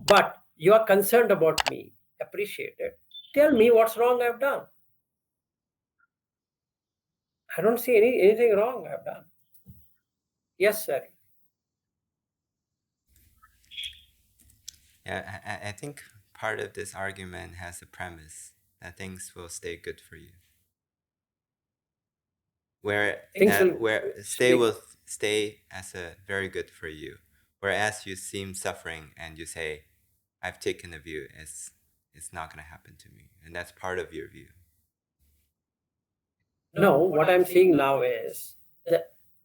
But you are concerned about me. Appreciate it. Tell me what's wrong I've done. I don't see anything wrong I've done. Yes, sir. Yeah, I think part of this argument has the premise that things will stay good for you. Things will Where stay will stay as a very good for you. Whereas you seem suffering and you say, I've taken a view, it's not gonna happen to me. And that's part of your view. No, what I'm seeing now is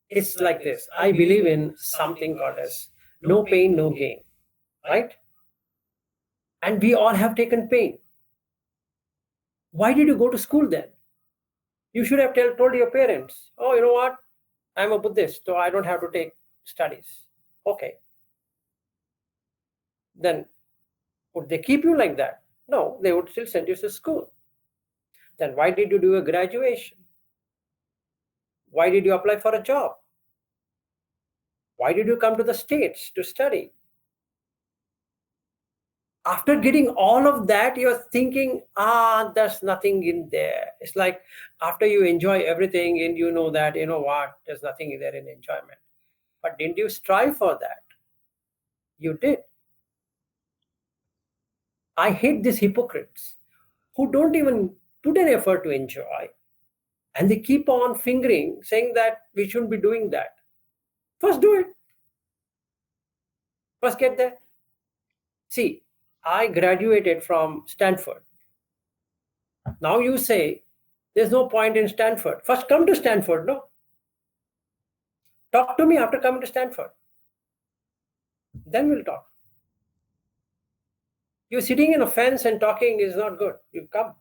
It's like this. I believe in something called as no pain, no gain, right? And we all have taken pain. Why did you go to school then? You should have told your parents, oh, you know what? I'm a Buddhist, so I don't have to take studies. Okay. Then would they keep you like that? No, they would still send you to school. Then why did you do a graduation? Why did you apply for a job? Why did you come to the States to study? After getting all of that, you're thinking, there's nothing in there. It's like after you enjoy everything and you know that, you know what, there's nothing there in enjoyment. But didn't you strive for that? You did. I hate these hypocrites who don't even put an effort to enjoy. And they keep on fingering, saying that we shouldn't be doing that. First do it. First get there. See, I graduated from Stanford. Now you say, there's no point in Stanford. First come to Stanford, no? Talk to me after coming to Stanford. Then we'll talk. You're sitting in a fence and talking is not good. You come.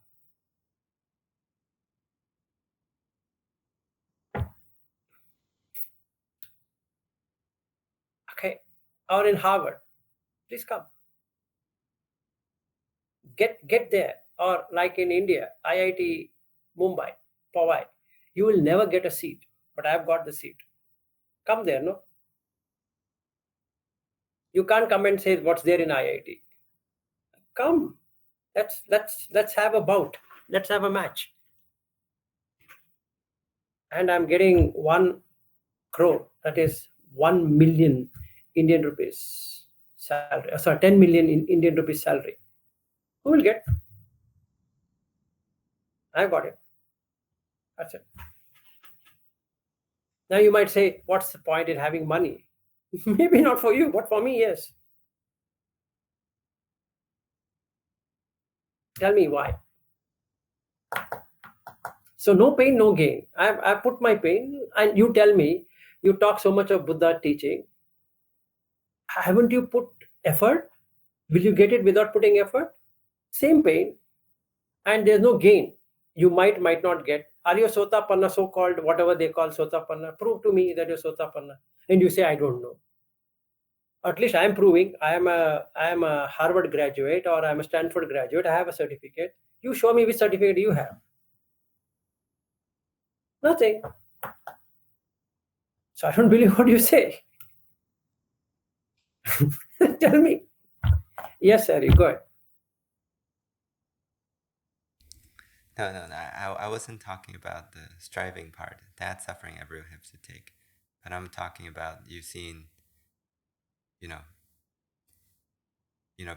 Okay. Or in Harvard. Please come. Get there. Or like in India, IIT Mumbai, Powai. You will never get a seat, but I've got the seat. Come there, no? You can't come and say what's there in IIT. Come. Let's have a bout. Let's have a match. And I'm getting 1 crore, that is 1 million Indian rupees salary. Sorry, 10 million in Indian rupees salary. Who will get? I got it. That's it. Now you might say, what's the point in having money? Maybe not for you, but for me, yes. Tell me why. So no pain, no gain. I put my pain, and you tell me, you talk so much of Buddha teaching. Haven't you put effort? Will you get it without putting effort? Same pain, and there's no gain. You might not get. Are you Sotapanna, so-called, whatever they call Sotapanna? Prove to me that you're Sotapanna. And you say, I don't know. At least I'm proving I am a Harvard graduate or I'm a Stanford graduate. I have a certificate. You show me which certificate you have. Nothing. So I don't believe what you say. Tell me. Yes, sir, you go ahead. No. I wasn't talking about the striving part. That suffering everyone has to take. But I'm talking about you seeing,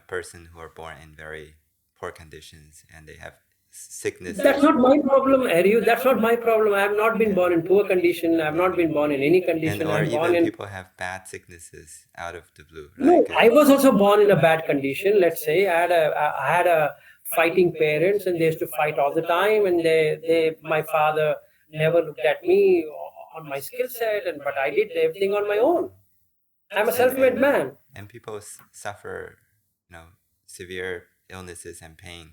person who are born in very poor conditions and they have sickness. That's not my problem, Ariu. That's not my problem. I have not been born in poor condition. I have not been born in any condition. And or I'm born even in... people have bad sicknesses out of the blue. No, I was also born in a bad condition. Let's say I had a fighting parents, and they used to fight all the time. And my father never looked at me on my skill set, but I did everything on my own. I'm a self-made man. And people suffer, severe illnesses and pain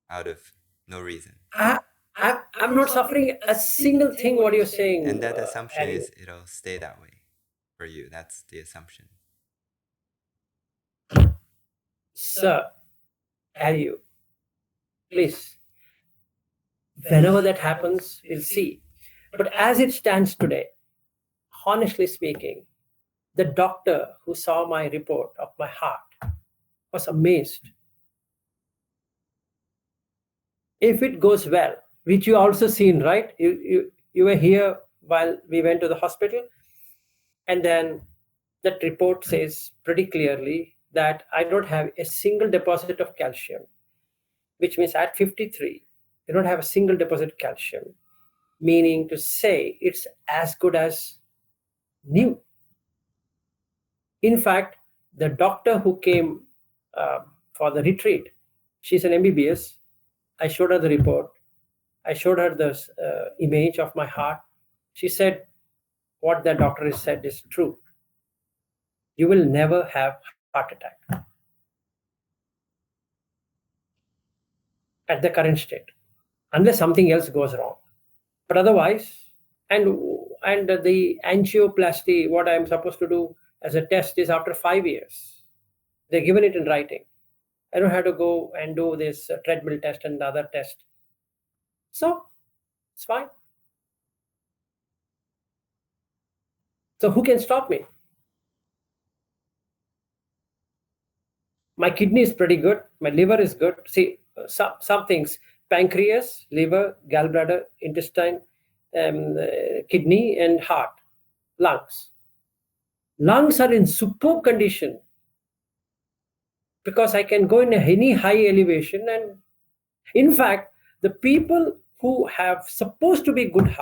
out of no reason. I'm not suffering a single thing what you're saying. And that assumption is it'll stay that way for you. That's the assumption. Sir, Ariu, please, whenever that happens, we'll see. But as it stands today, honestly speaking, the doctor who saw my report of my heart was amazed. If it goes well, which you also seen, right? You were here while we went to the hospital, and then that report says pretty clearly that I don't have a single deposit of calcium, which means at 53, you don't have a single deposit of calcium, meaning to say it's as good as new. In fact, the doctor who came for the retreat, she's an MBBS. I showed her the report. I showed her the image of my heart. She said, what the doctor has said is true, you will never have heart attack at the current state, unless something else goes wrong. But otherwise, and the angioplasty, what I'm supposed to do as a test is after 5 years. They're given it in writing. I don't have to go and do this treadmill test and the other test. So it's fine. So who can stop me? My kidney is pretty good. My liver is good. See, some things: pancreas, liver, gallbladder, intestine, kidney, and heart, lungs. Lungs are in superb condition because I can go in any high elevation, and in fact, the people who have supposed to be good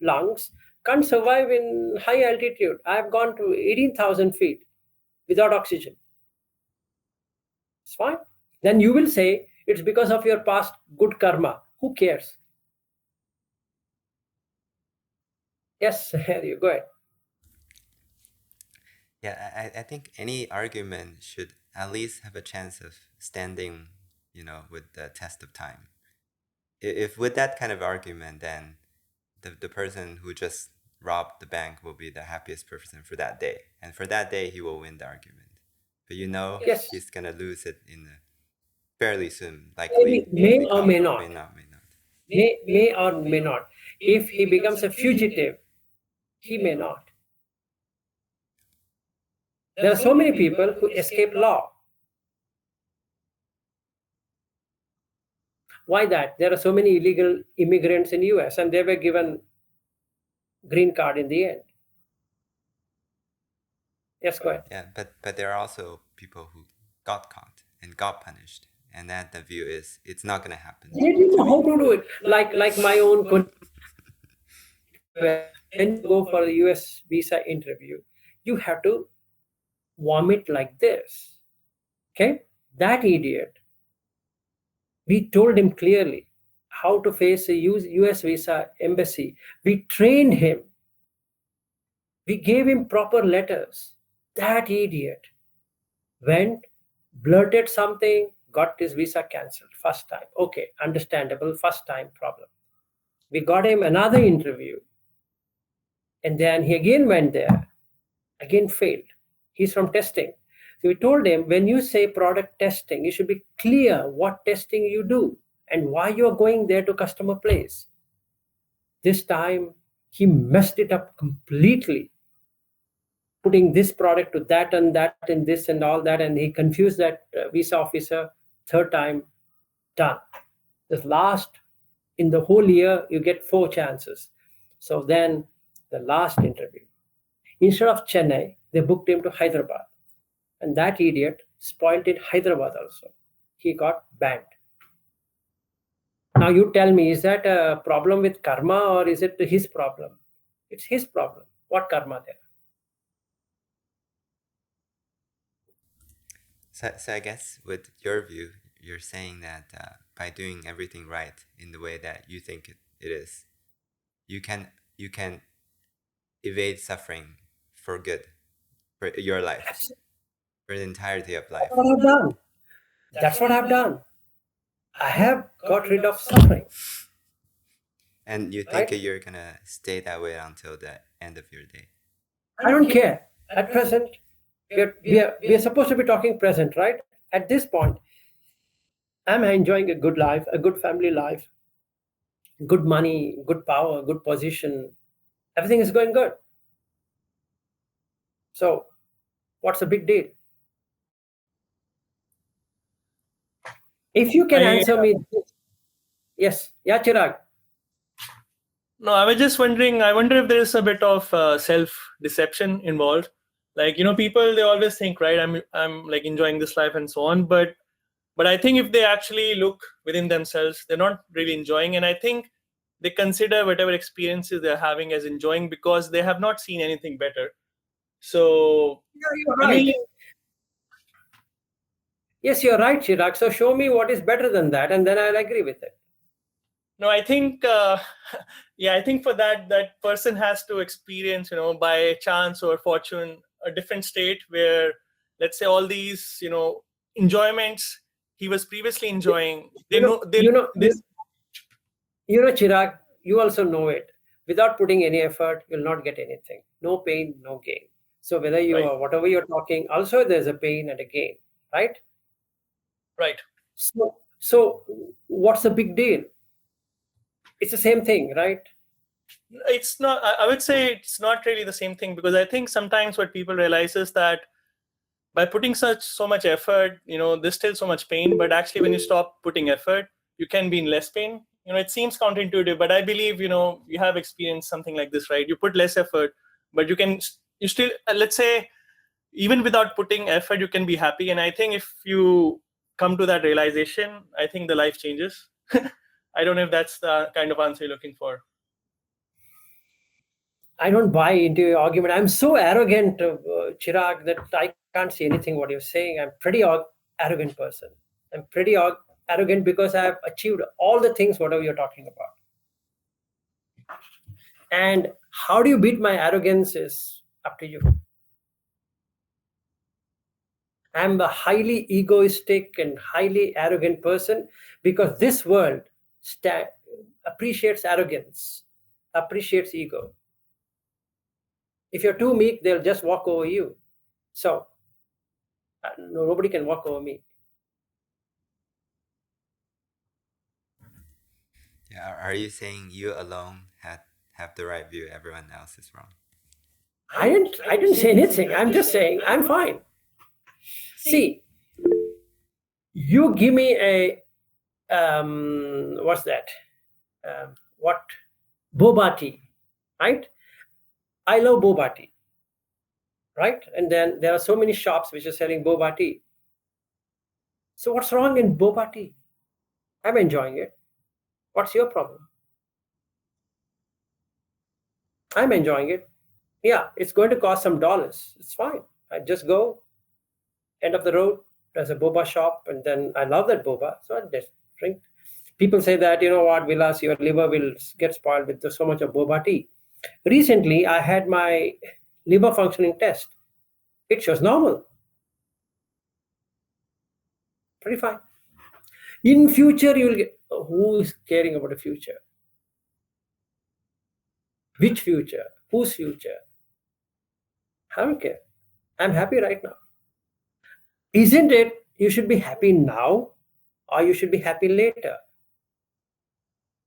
lungs can't survive in high altitude. I've gone to 18,000 feet without oxygen. It's fine. Then you will say it's because of your past good karma. Who cares? Yes, you go ahead. Yeah, I think any argument should at least have a chance of standing, with the test of time. If with that kind of argument, then the person who just robbed the bank will be the happiest person for that day. And for that day, he will win the argument. But Yes. he's going to lose it fairly soon, likely. May or may not. May not, may not. May or may not. If he becomes a fugitive, he may not. There are so many people who escape law. Why that? There are so many illegal immigrants in US and they were given green card in the end. Yes, go ahead. Yeah, but there are also people who got caught and got punished, and that the view is it's not going to happen. They didn't know how to do it. Like my own. When you go for the US visa interview, you have to vomit like this. Okay? That idiot, we told him clearly how to face a US visa embassy. We trained him. We gave him proper letters. That idiot went, blurted something, got his visa cancelled first time. Okay, understandable, first time problem. We got him another interview. And then he again went there, again failed. He's from testing. So we told him, when you say product testing, you should be clear what testing you do and why you're going there to customer place. This time, he messed it up completely, putting this product to that and this and all that, and he confused that visa officer. Third time, done. This last, in the whole year, you get 4 chances. So then, the last interview, instead of Chennai, they booked him to Hyderabad. And that idiot spoiled in Hyderabad also. He got banned. Now you tell me, is that a problem with karma or is it his problem? It's his problem. What karma there? So I guess with your view, you're saying that by doing everything right in the way that you think it is, you can evade suffering for good, for your life, for the entirety of life. That's what I've done. That's what I've done. I have got rid of suffering. And you think you're going to stay that way until the end of your day? I don't care. At present, we are supposed to be talking present, right? At this point, I'm enjoying a good life, a good family life, good money, good power, good position. Everything is going good. So, what's the big deal? If you can answer me, yes, yeah, Chirag. No, I was just wondering, I wonder if there is a bit of self-deception involved. Like, people, they always think, right, I'm like enjoying this life and so on. But I think if they actually look within themselves, they're not really enjoying. And I think they consider whatever experiences they're having as enjoying because they have not seen anything better. So, Yeah, you're right. Yes, you're right, Chirag. So show me what is better than that, and then I'll agree with it. No, I think yeah, I think for that person has to experience, by chance or fortune, a different state where, let's say, all these, enjoyments he was previously enjoying, Chirag, you also know it. Without putting any effort, you'll not get anything. No pain, no gain. So whether you Right. are whatever you're talking, also there's a pain and a gain, right? Right. So what's the big deal? It's the same thing, right? It's not. I would say it's not really the same thing, because I think sometimes what people realize is that by putting so much effort, there's still so much pain. But actually, when you stop putting effort, you can be in less pain. It seems counterintuitive, but I believe you have experienced something like this, right? You put less effort, but you still, let's say, even without putting effort, you can be happy. And I think if you come to that realization, I think the life changes. I don't know if that's the kind of answer you're looking for. I don't buy into your argument. I'm so arrogant, Chirag, that I can't see anything what you're saying. I'm pretty arrogant person. I'm pretty arrogant because I have achieved all the things whatever you're talking about. And how do you beat my arrogance is up to you. I'm a highly egoistic and highly arrogant person because this world appreciates arrogance, appreciates ego. If you're too meek, they'll just walk over you. So nobody can walk over me. Yeah, are you saying you alone have the right view, everyone else is wrong? I didn't say anything. I'm just saying I'm fine. See, you give me a what's that? Boba tea, right? I love boba tea, right? And then there are so many shops which are selling boba tea. So what's wrong in boba tea? I'm enjoying it. What's your problem? I'm enjoying it. Yeah, it's going to cost some dollars. It's fine. I just go end of the road. There's a boba shop, and then I love that boba, so I just drink. People say that, you know what, Vilas, your liver will get spoiled with so much of boba tea. Recently, I had my liver functioning test. It shows normal. Pretty fine. In future, you'll get. Who is caring about the future? Which future? Whose future? I don't care. I'm happy right now. Isn't it? You should be happy now, or you should be happy later.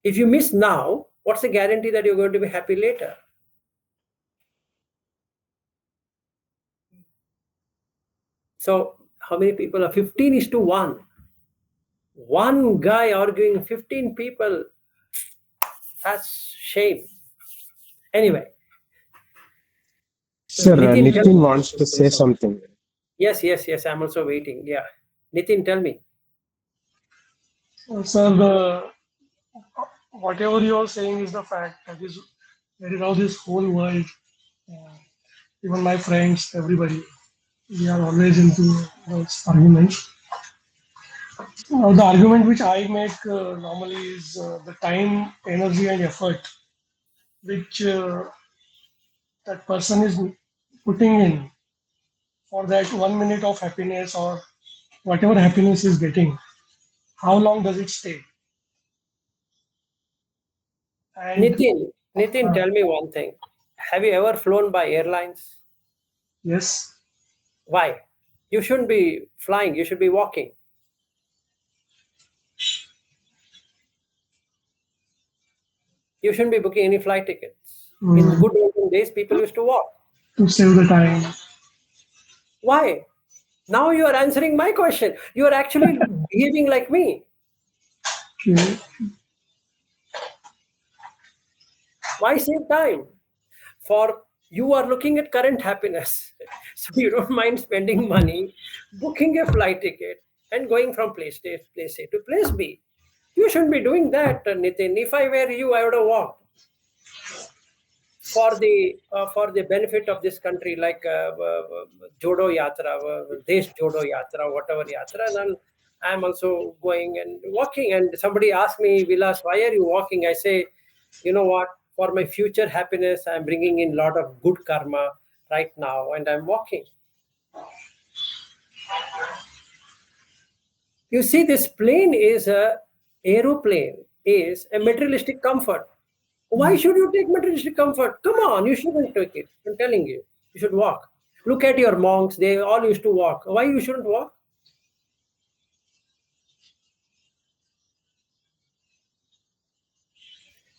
If you miss now, what's the guarantee that you're going to be happy later? So how many people are 15:1? One guy arguing 15 people. That's shame. Anyway. Sir, Nitin, Nitin wants to say something. Yes. I'm also waiting. Yeah. Nitin, tell me. Sir, whatever you are saying is the fact. That is how this whole world, even my friends, everybody, we are always into those arguments. The argument which I make normally is the time, energy, and effort which that person is putting in for that 1 minute of happiness or whatever happiness is getting. How long does it stay? And Nitin, tell me one thing. Have you ever flown by airlines? yes, Why? You shouldn't be flying. You should be walking. You shouldn't be booking any flight tickets. In good olden days, people used to walk. to save the time. Why? Now you are answering my question. You are actually behaving like me. Okay. Why save time? For you are looking at current happiness. So you don't mind spending money, booking a flight ticket, and going from place A to place B. You shouldn't be doing that, Nitin. If I were you, I would have walked. For the benefit of this country, like Jodo Yatra, Desh Jodo Yatra, whatever Yatra, and then I'm also going and walking. And somebody asked me, Vilas, why are you walking? I say, you know what? for my future happiness. I'm bringing in a lot of good karma right now, and I'm walking. You see, this plane is aeroplane is a materialistic comfort. Why should you take materialistic comfort? Come on, you shouldn't take it. I'm telling you, you should walk. Look at your monks; they all used to walk. Why you shouldn't walk?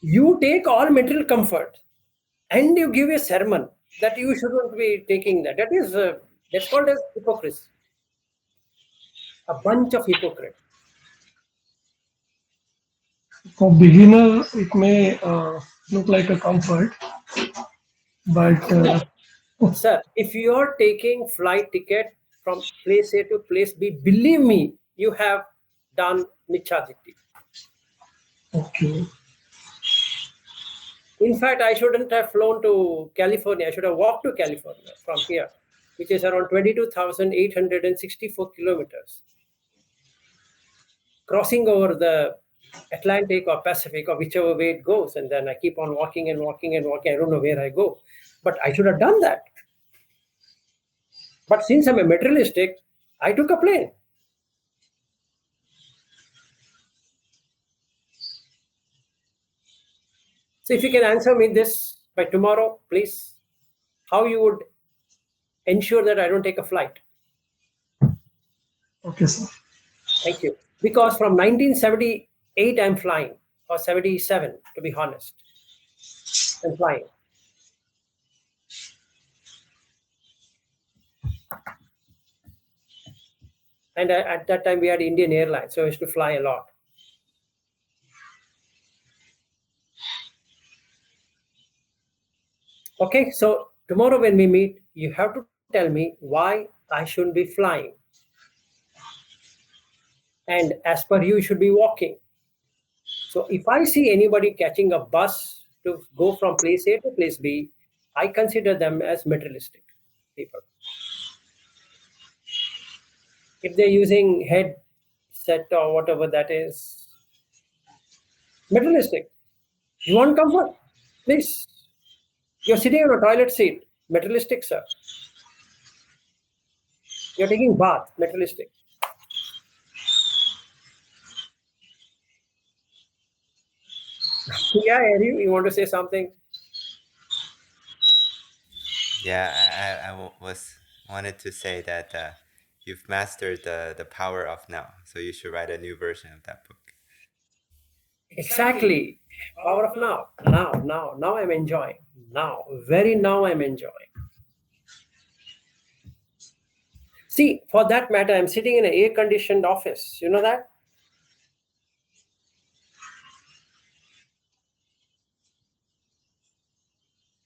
You take all material comfort, and you give a sermon that you shouldn't be taking that. That's called as hypocrisy. A bunch of hypocrites. For beginner, it may look like a comfort, but Sir, if you are taking flight ticket from place A to place B, believe me, you have done micca dhitti. okay. In fact, I shouldn't have flown to California. I should have walked to California from here, which is around 22,864 kilometers. Crossing over the Atlantic or Pacific or whichever way it goes. And then I keep on walking and walking and walking. I don't know where I go. But I should have done that. But since I'm a materialistic, I took a plane. So if you can answer me this by tomorrow, please, how you would ensure that I don't take a flight? Okay, sir. Thank you. Because from 1978, I'm flying, or 77, to be honest. I'm flying. And at that time, we had Indian Airlines, so I used to fly a lot. Okay, so tomorrow when we meet, you have to tell me why I shouldn't be flying. And as per you should be walking. So if I see anybody catching a bus to go from place A to place B, I consider them as materialistic people. If they're using headset or whatever that is, materialistic. You want comfort? Please. You're sitting on a toilet seat, materialistic, sir. You're taking bath, materialistic. Yeah, Harry, you want to say something? Yeah, I wanted to say that you've mastered the power of now, so you should write a new version of that book. Exactly. Power of now. Now I'm enjoying. Now I'm enjoying. See, for that matter, I'm sitting in an air-conditioned office. You know that?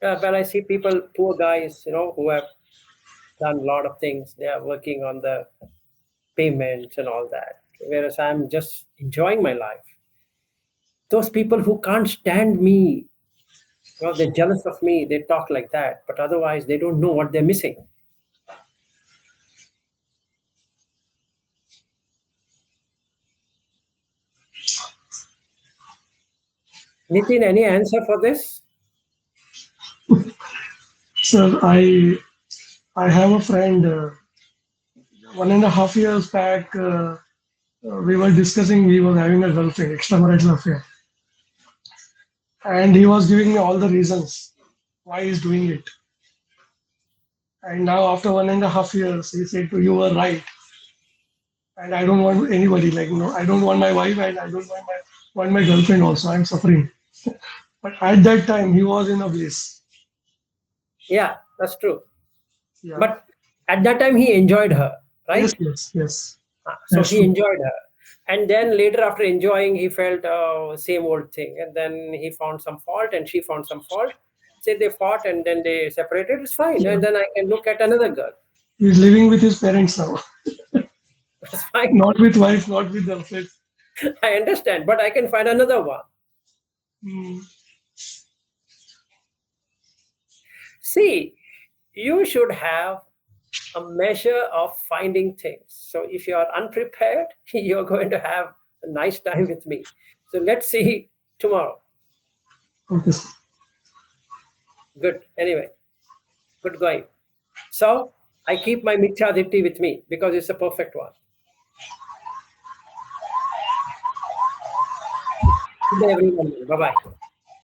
Well, I see people, poor guys, who have done a lot of things. They are working on the payments and all that. Whereas I'm just enjoying my life. Those people who can't stand me, they're jealous of me. They talk like that. But otherwise, they don't know what they're missing. Nitin, any answer for this? Sir, I have a friend. 1.5 years back, we were discussing. We were having a girlfriend, extramarital affair, and he was giving me all the reasons why he's doing it. And now, after 1.5 years, he said, "You were right." And I don't want anybody I don't want my wife, and I don't want my girlfriend also. I'm suffering. But at that time, he was in a bliss. Yeah, that's true. Yeah. But at that time, he enjoyed her, right? Yes. So That's he true. enjoyed her. And then later, after enjoying, he felt same old thing. And then he found some fault and she found some fault. Say they fought and then they separated. It's fine. Yeah. And then I can look at another girl. He's living with his parents now. It's fine. Not with wife, not with girlfriend. I understand. But I can find another one. Mm. See, you should have a measure of finding things. So if you are unprepared, you're going to have a nice time with me. So let's see tomorrow. Okay, sir. Good. Anyway, good going. So I keep my micca dhitti with me because it's a perfect one. Good day, everyone. Bye bye.